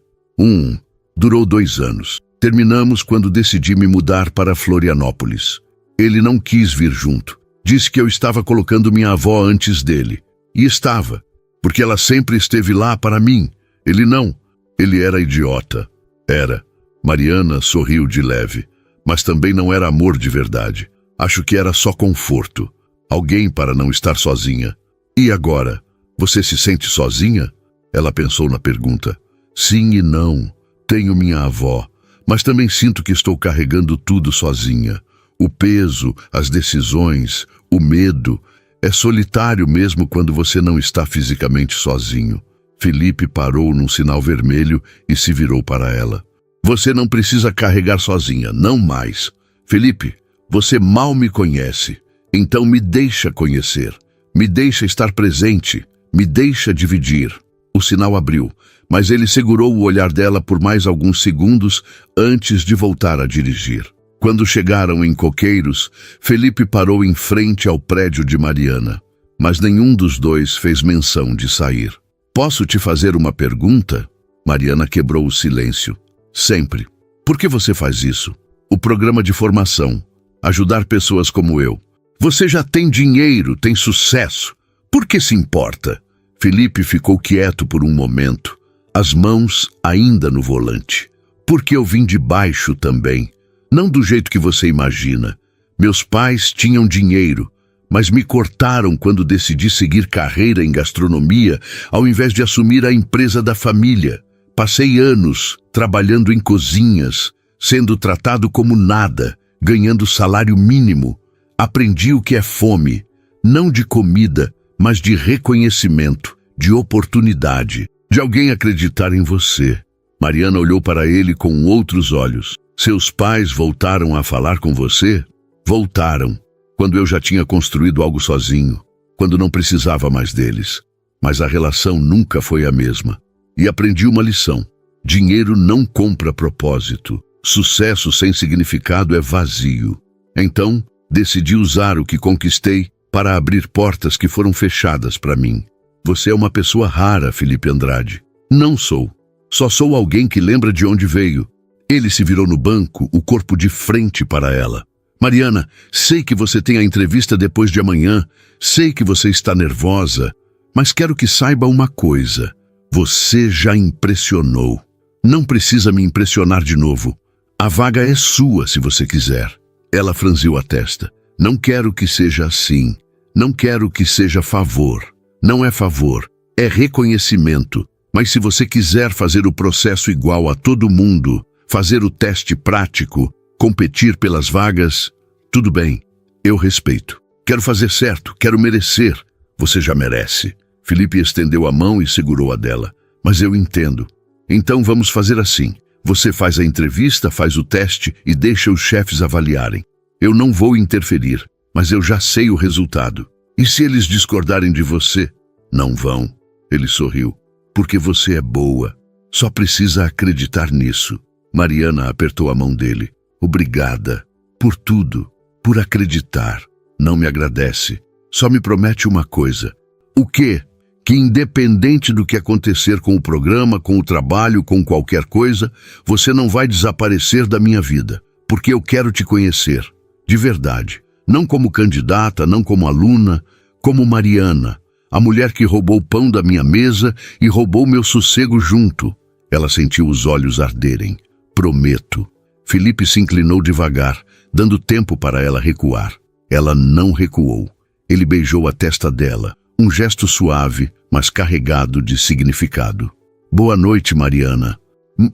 Speaker 1: Durou 2 anos. Terminamos quando decidi me mudar para Florianópolis. Ele não quis vir junto. Disse que eu estava colocando minha avó antes dele. E estava, porque ela sempre esteve lá para mim. Ele não. Ele era idiota. Era. Mariana sorriu de leve. Mas também não era amor de verdade. Acho que era só conforto. Alguém para não estar sozinha. E agora? Você se sente sozinha? Ela pensou na pergunta. Sim e não. Tenho minha avó, mas também sinto que estou carregando tudo sozinha. O peso, as decisões, o medo. É solitário mesmo quando você não está fisicamente sozinho. Felipe parou num sinal vermelho e se virou para ela. Você não precisa carregar sozinha, não mais. Felipe, você mal me conhece. Então me deixa conhecer. Me deixa estar presente. Me deixa dividir. O sinal abriu, mas ele segurou o olhar dela por mais alguns segundos antes de voltar a dirigir. Quando chegaram em Coqueiros, Felipe parou em frente ao prédio de Mariana, mas nenhum dos dois fez menção de sair. Posso te fazer uma pergunta? Mariana quebrou o silêncio. Sempre. Por que você faz isso? O programa de formação. Ajudar pessoas como eu. Você já tem dinheiro, tem sucesso. Por que se importa? Felipe ficou quieto por um momento, as mãos ainda no volante. Porque eu vim de baixo também. Não do jeito que você imagina. Meus pais tinham dinheiro, mas me cortaram quando decidi seguir carreira em gastronomia ao invés de assumir a empresa da família. Passei anos trabalhando em cozinhas, sendo tratado como nada, ganhando salário mínimo. Aprendi o que é fome, não de comida, mas de reconhecimento, de oportunidade, de alguém acreditar em você. Mariana olhou para ele com outros olhos. Seus pais voltaram a falar com você? Voltaram, quando eu já tinha construído algo sozinho, quando não precisava mais deles. Mas a relação nunca foi a mesma. E aprendi uma lição. Dinheiro não compra propósito. Sucesso sem significado é vazio. Então, decidi usar o que conquistei para abrir portas que foram fechadas para mim. Você é uma pessoa rara, Felipe Andrade. Não sou. Só sou alguém que lembra de onde veio. Ele se virou no banco, o corpo de frente para ela. Mariana, sei que você tem a entrevista depois de amanhã. Sei que você está nervosa. Mas quero que saiba uma coisa. Você já impressionou. Não precisa me impressionar de novo. A vaga é sua se você quiser. Ela franziu a testa. Não quero que seja assim. Não quero que seja favor. Não é favor. É reconhecimento. Mas se você quiser fazer o processo igual a todo mundo, fazer o teste prático, competir pelas vagas, tudo bem. Eu respeito. Quero fazer certo. Quero merecer. Você já merece. Felipe estendeu a mão e segurou a dela. Mas eu entendo. Então vamos fazer assim. Você faz a entrevista, faz o teste e deixa os chefes avaliarem. Eu não vou interferir, mas eu já sei o resultado. E se eles discordarem de você? Não vão. Ele sorriu. Porque você é boa. Só precisa acreditar nisso. Mariana apertou a mão dele. Obrigada. Por tudo. Por acreditar. Não me agradece. Só me promete uma coisa. O quê? Que independente do que acontecer com o programa, com o trabalho, com qualquer coisa, você não vai desaparecer da minha vida, porque eu quero te conhecer, de verdade. Não como candidata, não como aluna, como Mariana, a mulher que roubou o pão da minha mesa e roubou meu sossego junto. Ela sentiu os olhos arderem. Prometo. Felipe se inclinou devagar, dando tempo para ela recuar. Ela não recuou. Ele beijou a testa dela. Um gesto suave, mas carregado de significado. Boa noite, Mariana.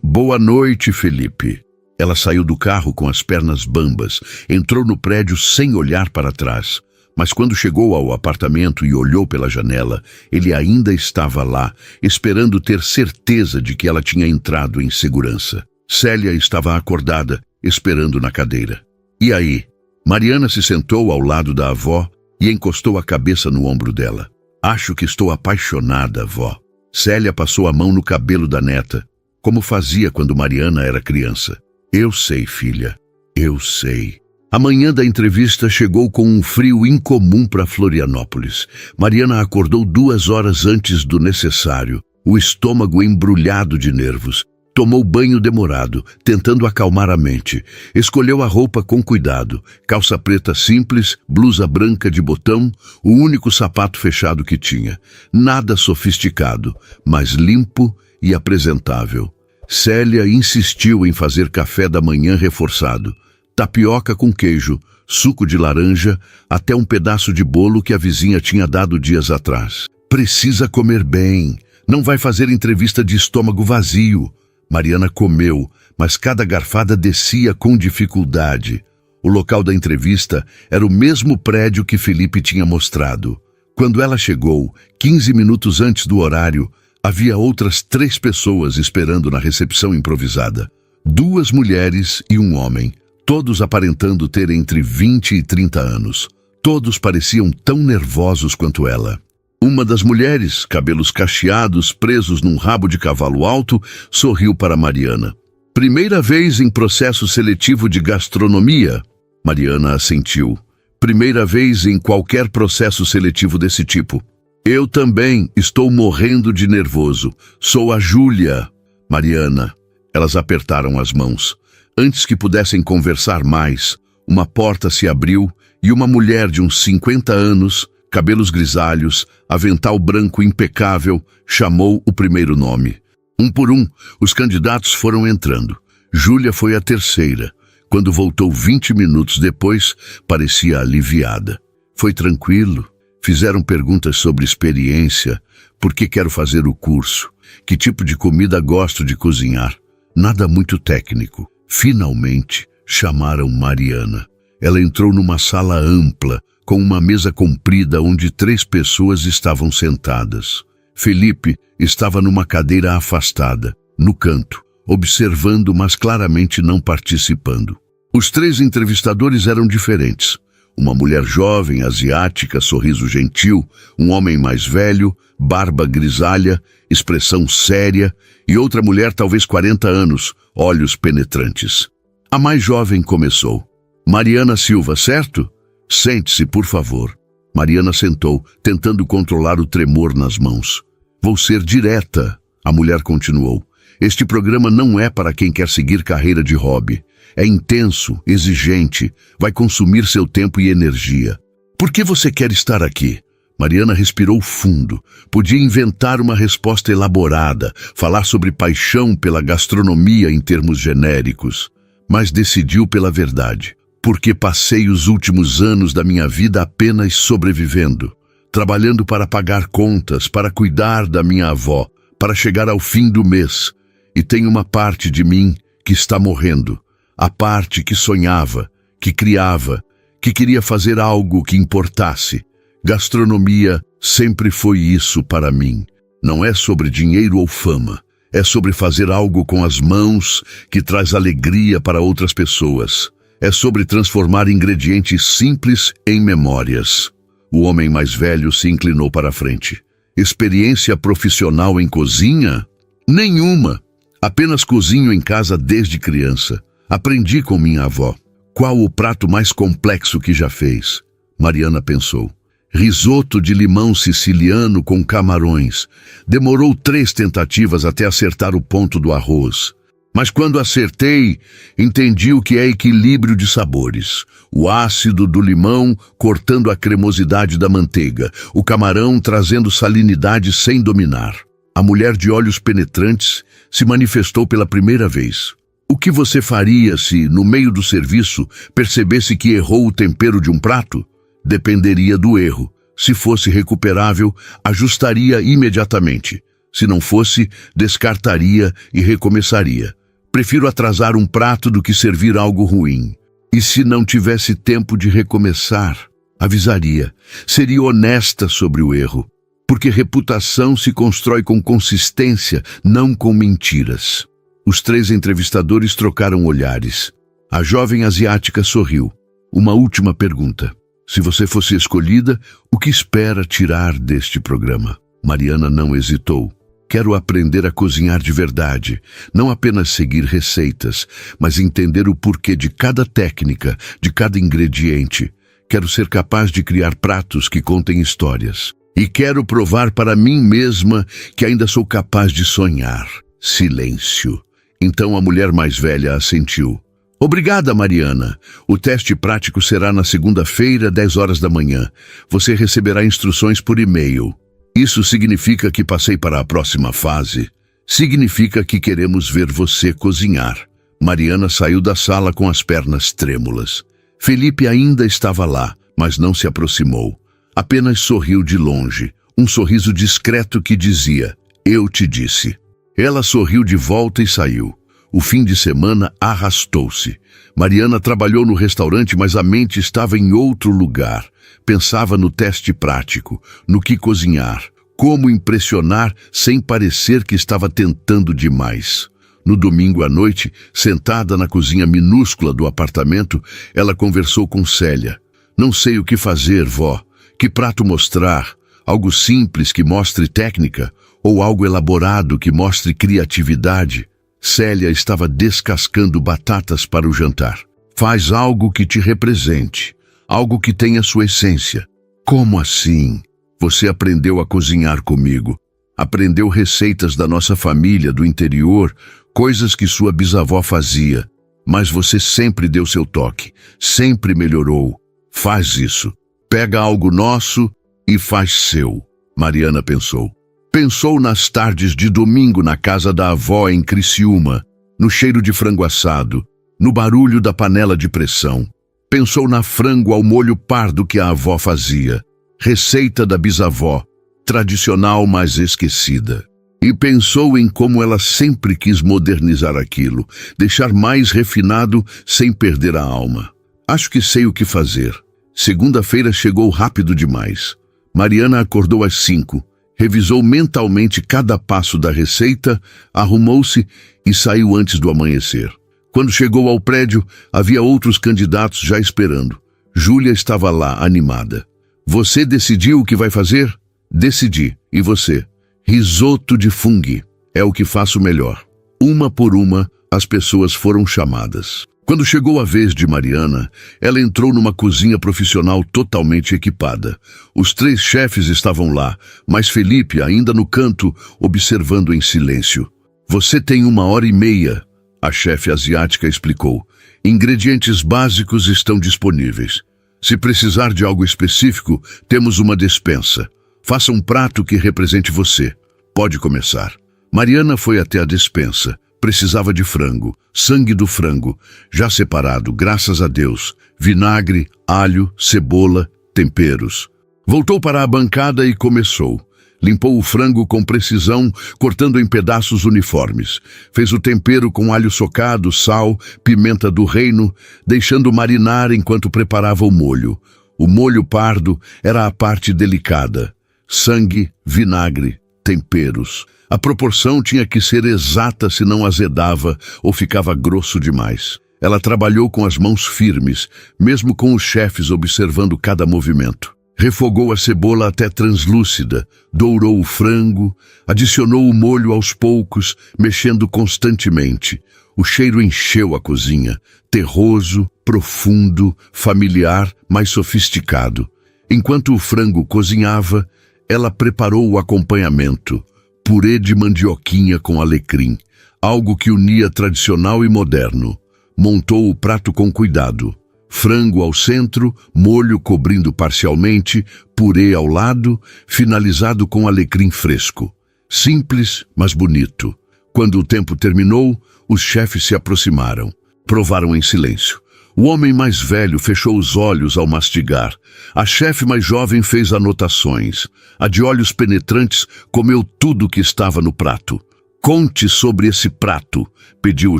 Speaker 1: Boa noite, Felipe. Ela saiu do carro com as pernas bambas, entrou no prédio sem olhar para trás. Mas quando chegou ao apartamento e olhou pela janela, ele ainda estava lá, esperando ter certeza de que ela tinha entrado em segurança. Célia estava acordada, esperando na cadeira. E aí? Mariana se sentou ao lado da avó e encostou a cabeça no ombro dela. Acho que estou apaixonada, vó. Célia passou a mão no cabelo da neta, como fazia quando Mariana era criança. Eu sei, filha. Eu sei. A manhã da entrevista chegou com um frio incomum para Florianópolis. Mariana acordou 2 horas antes do necessário, o estômago embrulhado de nervos. Tomou banho demorado, tentando acalmar a mente. Escolheu a roupa com cuidado. Calça preta simples, blusa branca de botão, o único sapato fechado que tinha. Nada sofisticado, mas limpo e apresentável. Célia insistiu em fazer café da manhã reforçado. Tapioca com queijo, suco de laranja, até um pedaço de bolo que a vizinha tinha dado dias atrás. Precisa comer bem. Não vai fazer entrevista de estômago vazio. Mariana comeu, mas cada garfada descia com dificuldade. O local da entrevista era o mesmo prédio que Felipe tinha mostrado. Quando ela chegou, 15 minutos antes do horário, havia outras 3 pessoas esperando na recepção improvisada. 2 mulheres e um homem, todos aparentando ter entre 20 e 30 anos. Todos pareciam tão nervosos quanto ela. Uma das mulheres, cabelos cacheados, presos num rabo de cavalo alto, sorriu para Mariana. Primeira vez em processo seletivo de gastronomia? Mariana assentiu. Primeira vez em qualquer processo seletivo desse tipo. Eu também estou morrendo de nervoso. Sou a Júlia. Mariana. Elas apertaram as mãos. Antes que pudessem conversar mais, uma porta se abriu e uma mulher de uns 50 anos, cabelos grisalhos, avental branco impecável, chamou o primeiro nome. Um por um, os candidatos foram entrando. Júlia foi a terceira. Quando voltou 20 minutos depois, parecia aliviada. Foi tranquilo. Fizeram perguntas sobre experiência, por que quero fazer o curso, que tipo de comida gosto de cozinhar. Nada muito técnico. Finalmente, chamaram Mariana. Ela entrou numa sala ampla, com uma mesa comprida onde 3 pessoas estavam sentadas. Felipe estava numa cadeira afastada, no canto, observando, mas claramente não participando. Os 3 entrevistadores eram diferentes. Uma mulher jovem, asiática, sorriso gentil, um homem mais velho, barba grisalha, expressão séria, e outra mulher talvez 40 anos, olhos penetrantes. A mais jovem começou. Mariana Silva, certo? Sente-se, por favor. Mariana sentou, tentando controlar o tremor nas mãos. Vou ser direta, a mulher continuou. Este programa não é para quem quer seguir carreira de hobby. É intenso, exigente, vai consumir seu tempo e energia. Por que você quer estar aqui? Mariana respirou fundo. Podia inventar uma resposta elaborada, falar sobre paixão pela gastronomia em termos genéricos, mas decidiu pela verdade. Porque passei os últimos anos da minha vida apenas sobrevivendo, trabalhando para pagar contas, para cuidar da minha avó, para chegar ao fim do mês. E tem uma parte de mim que está morrendo. A parte que sonhava, que criava, que queria fazer algo que importasse. Gastronomia sempre foi isso para mim. Não é sobre dinheiro ou fama. É sobre fazer algo com as mãos que traz alegria para outras pessoas. É sobre transformar ingredientes simples em memórias. O homem mais velho se inclinou para a frente. Experiência profissional em cozinha? Nenhuma. Apenas cozinho em casa desde criança. Aprendi com minha avó. Qual o prato mais complexo que já fez? Mariana pensou. Risoto de limão siciliano com camarões. Demorou 3 tentativas até acertar o ponto do arroz. Mas quando acertei, entendi o que é equilíbrio de sabores. O ácido do limão cortando a cremosidade da manteiga. O camarão trazendo salinidade sem dominar. A mulher de olhos penetrantes se manifestou pela primeira vez. O que você faria se, no meio do serviço, percebesse que errou o tempero de um prato? Dependeria do erro. Se fosse recuperável, ajustaria imediatamente. Se não fosse, descartaria e recomeçaria. Prefiro atrasar um prato do que servir algo ruim. E se não tivesse tempo de recomeçar, avisaria. Seria honesta sobre o erro. Porque reputação se constrói com consistência, não com mentiras. Os 3 entrevistadores trocaram olhares. A jovem asiática sorriu. Uma última pergunta. Se você fosse escolhida, o que espera tirar deste programa? Mariana não hesitou. Quero aprender a cozinhar de verdade, não apenas seguir receitas, mas entender o porquê de cada técnica, de cada ingrediente. Quero ser capaz de criar pratos que contem histórias. E quero provar para mim mesma que ainda sou capaz de sonhar. Silêncio. Então a mulher mais velha assentiu. Obrigada, Mariana. O teste prático será na segunda-feira, 10 horas da manhã. Você receberá instruções por e-mail. Isso significa que passei para a próxima fase. Significa que queremos ver você cozinhar. Mariana saiu da sala com as pernas trêmulas. Felipe ainda estava lá, mas não se aproximou. Apenas sorriu de longe, um sorriso discreto que dizia, eu te disse. Ela sorriu de volta e saiu. O fim de semana arrastou-se. Mariana trabalhou no restaurante, mas a mente estava em outro lugar. Pensava no teste prático, no que cozinhar, como impressionar sem parecer que estava tentando demais. No domingo à noite, sentada na cozinha minúscula do apartamento, ela conversou com Célia. Não sei o que fazer, vó. Que prato mostrar? Algo simples que mostre técnica? Ou algo elaborado que mostre criatividade? Célia estava descascando batatas para o jantar. Faz algo que te represente, algo que tenha sua essência. Como assim? Você aprendeu a cozinhar comigo. Aprendeu receitas da nossa família, do interior, coisas que sua bisavó fazia. Mas você sempre deu seu toque, sempre melhorou. Faz isso. Pega algo nosso e faz seu. Mariana pensou. Pensou nas tardes de domingo na casa da avó em Criciúma, no cheiro de frango assado, no barulho da panela de pressão. Pensou na frango ao molho pardo que a avó fazia, receita da bisavó, tradicional mas esquecida. E pensou em como ela sempre quis modernizar aquilo, deixar mais refinado sem perder a alma. Acho que sei o que fazer. Segunda-feira chegou rápido demais. Mariana acordou às 5, revisou mentalmente cada passo da receita, arrumou-se e saiu antes do amanhecer. Quando chegou ao prédio, havia outros candidatos já esperando. Júlia estava lá, animada. Você decidiu o que vai fazer? Decidi. E você? Risoto de fungo. É o que faço melhor. Uma por uma, as pessoas foram chamadas. Quando chegou a vez de Mariana, ela entrou numa cozinha profissional totalmente equipada. Os 3 chefes estavam lá, mas Felipe ainda no canto, observando em silêncio. Você tem 1h30, a chefe asiática explicou. Ingredientes básicos estão disponíveis. Se precisar de algo específico, temos uma despensa. Faça um prato que represente você. Pode começar. Mariana foi até a despensa. Precisava de frango, sangue do frango, já separado, graças a Deus. Vinagre, alho, cebola, temperos. Voltou para a bancada e começou. Limpou o frango com precisão, cortando em pedaços uniformes. Fez o tempero com alho socado, sal, pimenta do reino, deixando marinar enquanto preparava o molho. O molho pardo era a parte delicada. Sangue, vinagre, temperos. A proporção tinha que ser exata, senão azedava ou ficava grosso demais. Ela trabalhou com as mãos firmes, mesmo com os chefes observando cada movimento. Refogou a cebola até translúcida, dourou o frango, adicionou o molho aos poucos, mexendo constantemente. O cheiro encheu a cozinha, terroso, profundo, familiar, mas sofisticado. Enquanto o frango cozinhava, ela preparou o acompanhamento, purê de mandioquinha com alecrim, algo que unia tradicional e moderno. Montou o prato com cuidado. Frango ao centro, molho cobrindo parcialmente, purê ao lado, finalizado com alecrim fresco. Simples, mas bonito. Quando o tempo terminou, os chefes se aproximaram. Provaram em silêncio. O homem mais velho fechou os olhos ao mastigar. A chefe mais jovem fez anotações. A de olhos penetrantes comeu tudo que estava no prato. Conte sobre esse prato, pediu o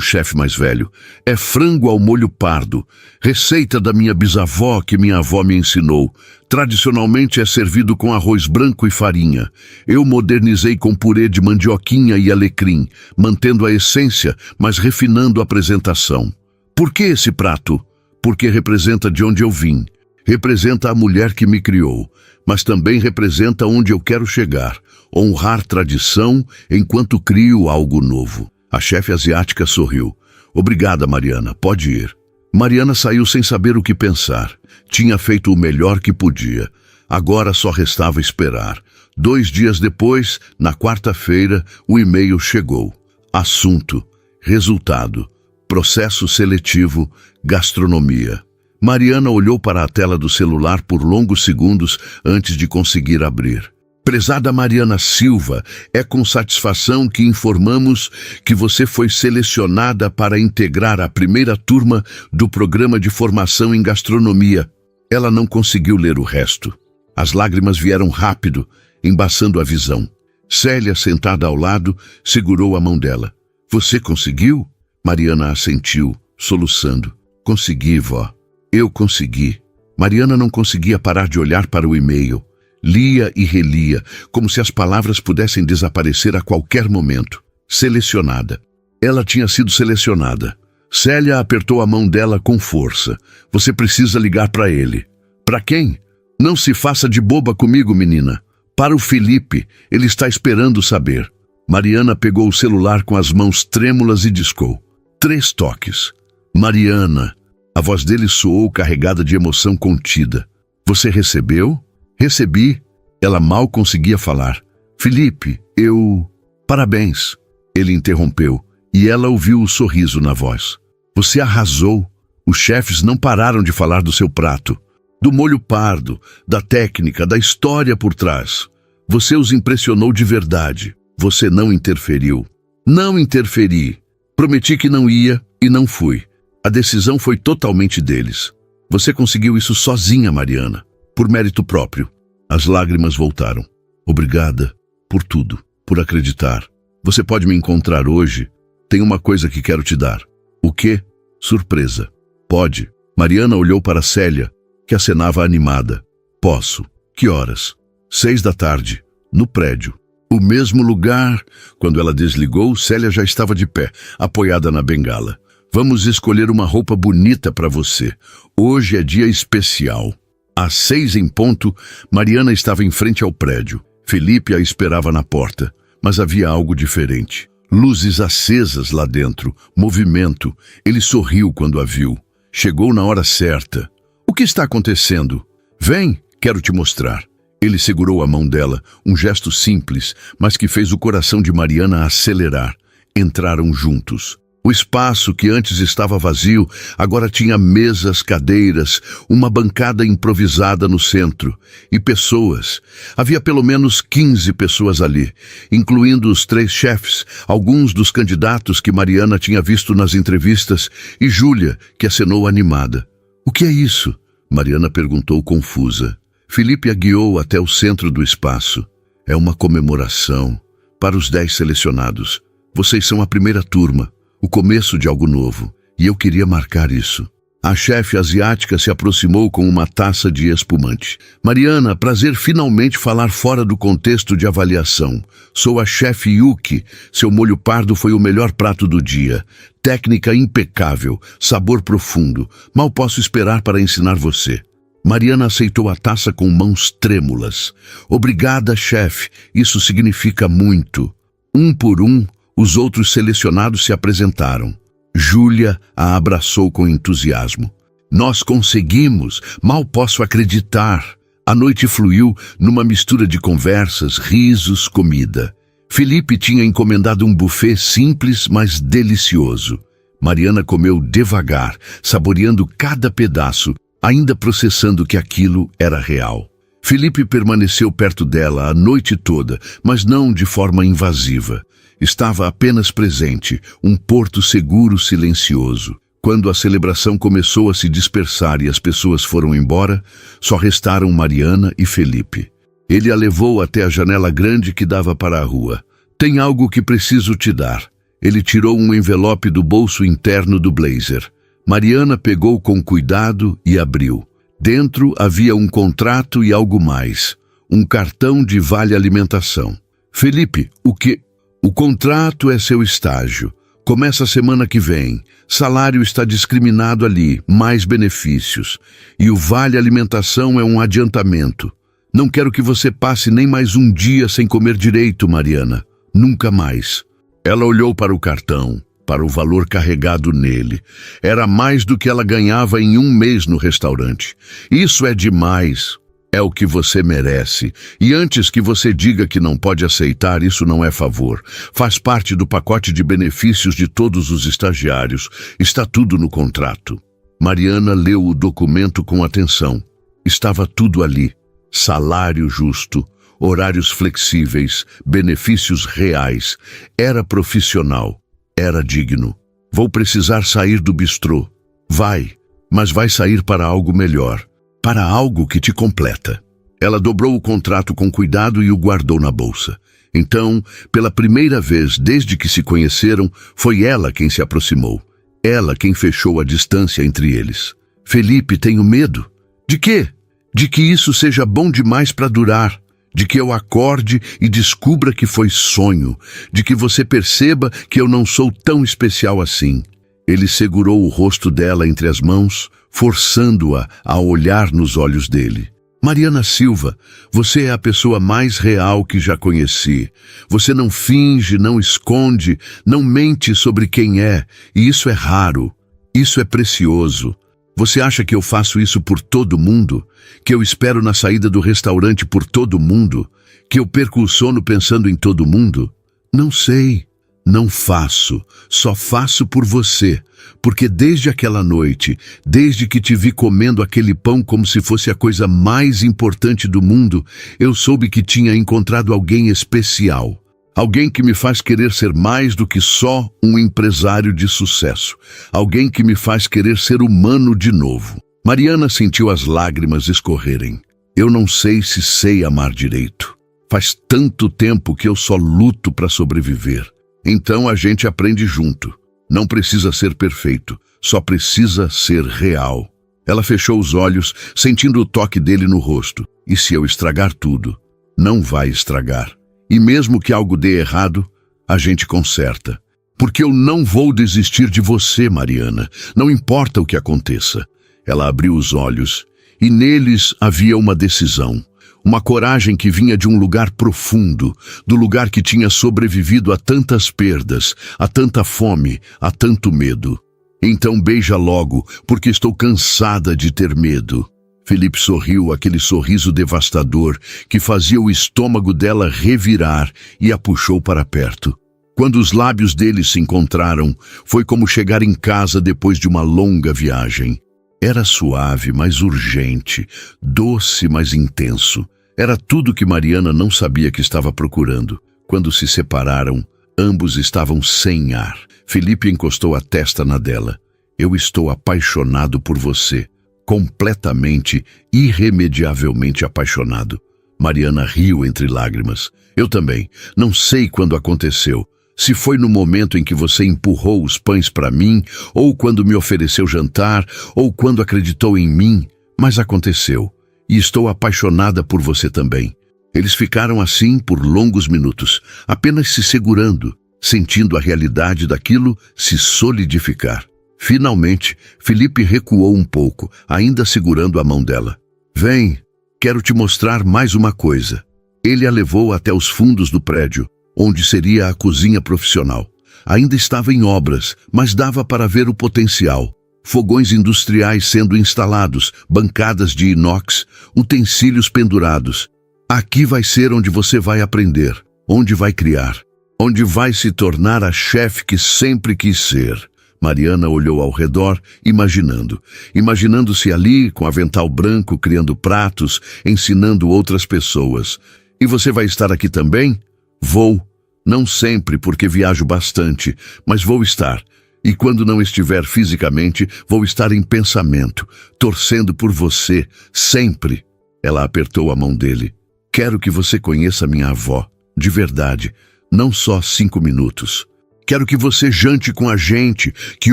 Speaker 1: chefe mais velho. É frango ao molho pardo, receita da minha bisavó que minha avó me ensinou. Tradicionalmente é servido com arroz branco e farinha. Eu modernizei com purê de mandioquinha e alecrim, mantendo a essência, mas refinando a apresentação. Por que esse prato? Porque representa de onde eu vim. Representa a mulher que me criou, mas também representa onde eu quero chegar. Honrar tradição enquanto crio algo novo. A chefe asiática sorriu. Obrigada, Mariana, pode ir. Mariana saiu sem saber o que pensar. Tinha feito o melhor que podia. Agora só restava esperar. 2 dias depois, na quarta-feira, o e-mail chegou. Assunto, resultado, processo seletivo, gastronomia. Mariana olhou para a tela do celular por longos segundos antes de conseguir abrir. Prezada Mariana Silva, é com satisfação que informamos que você foi selecionada para integrar a primeira turma do programa de formação em gastronomia. Ela não conseguiu ler o resto. As lágrimas vieram rápido, embaçando a visão. Célia, sentada ao lado, segurou a mão dela. Você conseguiu? Mariana assentiu, soluçando. Consegui, vó. Eu consegui. Mariana não conseguia parar de olhar para o e-mail. Lia e relia, como se as palavras pudessem desaparecer a qualquer momento. Selecionada. Ela tinha sido selecionada. Célia apertou a mão dela com força. Você precisa ligar para ele. Para quem? Não se faça de boba comigo, menina. Para o Felipe, ele está esperando saber. Mariana pegou o celular com as mãos trêmulas e discou. 3 toques. Mariana. A voz dele soou carregada de emoção contida. Você recebeu? Recebi. Ela mal conseguia falar. Felipe, eu... Parabéns. Ele interrompeu, e ela ouviu o sorriso na voz. Você arrasou. Os chefes não pararam de falar do seu prato. Do molho pardo, da técnica, da história por trás. Você os impressionou de verdade. Você não interferiu. Não interferi. Prometi que não ia e não fui. A decisão foi totalmente deles. Você conseguiu isso sozinha, Mariana, por mérito próprio. As lágrimas voltaram. Obrigada por tudo, por acreditar. Você pode me encontrar hoje? Tem uma coisa que quero te dar. O quê? Surpresa. Pode. Mariana olhou para Célia, que acenava animada. Posso. Que horas? 6 da tarde, no prédio. O mesmo lugar. Quando ela desligou, Célia já estava de pé, apoiada na bengala. Vamos escolher uma roupa bonita para você. Hoje é dia especial. Às 6 em ponto, Mariana estava em frente ao prédio. Felipe a esperava na porta, mas havia algo diferente. Luzes acesas lá dentro, movimento. Ele sorriu quando a viu. Chegou na hora certa. O que está acontecendo? Vem, quero te mostrar. Ele segurou a mão dela, um gesto simples, mas que fez o coração de Mariana acelerar. Entraram juntos. O espaço que antes estava vazio, agora tinha mesas, cadeiras, uma bancada improvisada no centro. E pessoas. Havia pelo menos 15 pessoas ali, incluindo os 3 chefes, alguns dos candidatos que Mariana tinha visto nas entrevistas, e Júlia, que acenou animada. O que é isso? Mariana perguntou confusa. Felipe a guiou até o centro do espaço. É uma comemoração. Para os 10 selecionados. Vocês são a primeira turma. O começo de algo novo, e eu queria marcar isso. A chefe asiática se aproximou com uma taça de espumante. Mariana, prazer finalmente falar fora do contexto de avaliação. Sou a chefe Yuki. Seu molho pardo foi o melhor prato do dia. Técnica impecável, sabor profundo. Mal posso esperar para ensinar você. Mariana aceitou a taça com mãos trêmulas. Obrigada, chefe. Isso significa muito. Um por um, os outros selecionados se apresentaram. Júlia a abraçou com entusiasmo. Nós conseguimos, mal posso acreditar. A noite fluiu numa mistura de conversas, risos, comida. Felipe tinha encomendado um buffet simples, mas delicioso. Mariana comeu devagar, saboreando cada pedaço, ainda processando que aquilo era real. Felipe permaneceu perto dela a noite toda, mas não de forma invasiva. Estava apenas presente, um porto seguro, silencioso. Quando a celebração começou a se dispersar e as pessoas foram embora, só restaram Mariana e Felipe. Ele a levou até a janela grande que dava para a rua. Tem algo que preciso te dar. Ele tirou um envelope do bolso interno do blazer. Mariana pegou com cuidado e abriu. Dentro havia um contrato e algo mais. Um cartão de vale-alimentação. Felipe, o que... O contrato é seu estágio. Começa a semana que vem. Salário está discriminado ali, mais benefícios. E o vale-alimentação é um adiantamento. Não quero que você passe nem mais um dia sem comer direito, Mariana. Nunca mais. Ela olhou para o cartão, para o valor carregado nele. Era mais do que ela ganhava em um mês no restaurante. Isso é demais. É o que você merece. E antes que você diga que não pode aceitar, isso não é favor. Faz parte do pacote de benefícios de todos os estagiários. Está tudo no contrato. Mariana leu o documento com atenção. Estava tudo ali. Salário justo, horários flexíveis, benefícios reais. Era profissional. Era digno. Vou precisar sair do bistrô. Vai, mas vai sair para algo melhor. Para algo que te completa. Ela dobrou o contrato com cuidado e o guardou na bolsa. Então, pela primeira vez desde que se conheceram, foi ela quem se aproximou. Ela quem fechou a distância entre eles. Felipe, tenho medo. De quê? De que isso seja bom demais para durar. De que eu acorde e descubra que foi sonho. De que você perceba que eu não sou tão especial assim. Ele segurou o rosto dela entre as mãos, forçando-a a olhar nos olhos dele. Mariana Silva, você é a pessoa mais real que já conheci. Você não finge, não esconde, não mente sobre quem é, e isso é raro. Isso é precioso. Você acha que eu faço isso por todo mundo? Que eu espero na saída do restaurante por todo mundo? Que eu perco o sono pensando em todo mundo? Não sei. Não faço, só faço por você, porque desde aquela noite, desde que te vi comendo aquele pão como se fosse a coisa mais importante do mundo, eu soube que tinha encontrado alguém especial. Alguém que me faz querer ser mais do que só um empresário de sucesso. Alguém que me faz querer ser humano de novo. Mariana sentiu as lágrimas escorrerem. Eu não sei se sei amar direito. Faz tanto tempo que eu só luto para sobreviver. Então a gente aprende junto. Não precisa ser perfeito, só precisa ser real. Ela fechou os olhos, sentindo o toque dele no rosto. E se eu estragar tudo? Não vai estragar. E mesmo que algo dê errado, a gente conserta. Porque eu não vou desistir de você, Mariana. Não importa o que aconteça. Ela abriu os olhos, e neles havia uma decisão. Uma coragem que vinha de um lugar profundo, do lugar que tinha sobrevivido a tantas perdas, a tanta fome, a tanto medo. Então beija logo, porque estou cansada de ter medo. Felipe sorriu, aquele sorriso devastador que fazia o estômago dela revirar, e a puxou para perto. Quando os lábios dele se encontraram, foi como chegar em casa depois de uma longa viagem. Era suave, mas urgente, doce, mas intenso. Era tudo que Mariana não sabia que estava procurando. Quando se separaram, ambos estavam sem ar. Felipe encostou a testa na dela. Eu estou apaixonado por você. Completamente, irremediavelmente apaixonado. Mariana riu entre lágrimas. Eu também. Não sei quando aconteceu. Se foi no momento em que você empurrou os pães para mim, ou quando me ofereceu jantar, ou quando acreditou em mim, mas aconteceu. E estou apaixonada por você também. Eles ficaram assim por longos minutos, apenas se segurando, sentindo a realidade daquilo se solidificar. Finalmente, Felipe recuou um pouco, ainda segurando a mão dela. Vem, quero te mostrar mais uma coisa. Ele a levou até os fundos do prédio, onde seria a cozinha profissional. Ainda estava em obras, mas dava para ver o potencial. Fogões industriais sendo instalados, bancadas de inox, utensílios pendurados. Aqui vai ser onde você vai aprender, onde vai criar, onde vai se tornar a chefe que sempre quis ser. Mariana olhou ao redor, imaginando-se ali com avental branco, criando pratos, ensinando outras pessoas. E você vai estar aqui também? Vou. Não sempre, porque viajo bastante, mas vou estar. E quando não estiver fisicamente, vou estar em pensamento, torcendo por você, sempre. Ela apertou a mão dele. Quero que você conheça minha avó, de verdade, não só 5 minutos. Quero que você jante com a gente, que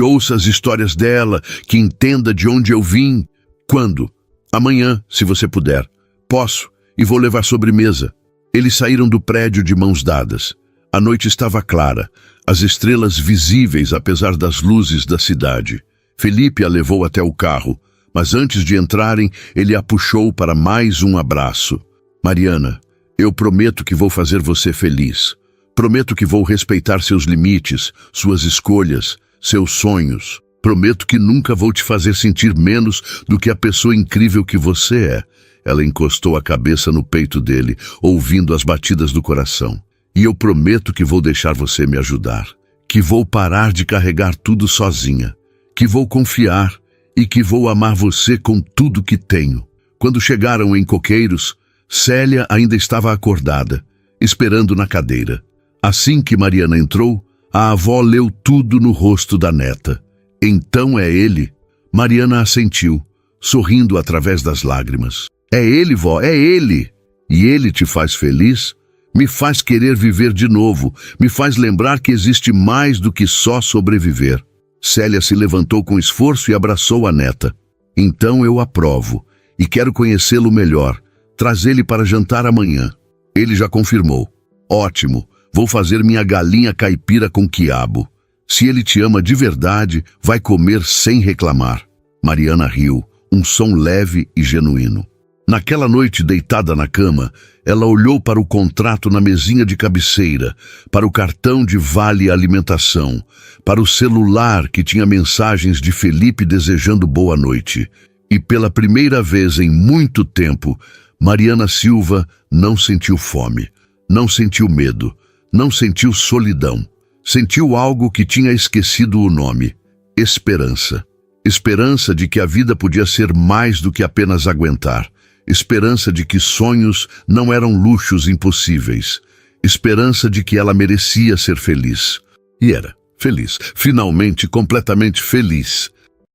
Speaker 1: ouça as histórias dela, que entenda de onde eu vim. Quando? Amanhã, se você puder. Posso, e vou levar sobremesa. Eles saíram do prédio de mãos dadas. A noite estava clara, as estrelas visíveis apesar das luzes da cidade. Felipe a levou até o carro, mas antes de entrarem, ele a puxou para mais um abraço. Mariana, eu prometo que vou fazer você feliz. Prometo que vou respeitar seus limites, suas escolhas, seus sonhos. Prometo que nunca vou te fazer sentir menos do que a pessoa incrível que você é. Ela encostou a cabeça no peito dele, ouvindo as batidas do coração. E eu prometo que vou deixar você me ajudar. Que vou parar de carregar tudo sozinha. Que vou confiar e que vou amar você com tudo que tenho. Quando chegaram em Coqueiros, Célia ainda estava acordada, esperando na cadeira. Assim que Mariana entrou, a avó leu tudo no rosto da neta. Então é ele? Mariana assentiu, sorrindo através das lágrimas. É ele, vó, é ele. E ele te faz feliz? Me faz querer viver de novo, me faz lembrar que existe mais do que só sobreviver. Célia se levantou com esforço e abraçou a neta. Então eu aprovo, e quero conhecê-lo melhor. Traz ele para jantar amanhã. Ele já confirmou. Ótimo, vou fazer minha galinha caipira com quiabo. Se ele te ama de verdade, vai comer sem reclamar. Mariana riu, um som leve e genuíno. Naquela noite, deitada na cama, ela olhou para o contrato na mesinha de cabeceira, para o cartão de vale alimentação, para o celular que tinha mensagens de Felipe desejando boa noite. E pela primeira vez em muito tempo, Mariana Silva não sentiu fome, não sentiu medo, não sentiu solidão. Sentiu algo que tinha esquecido o nome: esperança. Esperança de que a vida podia ser mais do que apenas aguentar. Esperança de que sonhos não eram luxos impossíveis. Esperança de que ela merecia ser feliz. E era feliz, finalmente completamente feliz.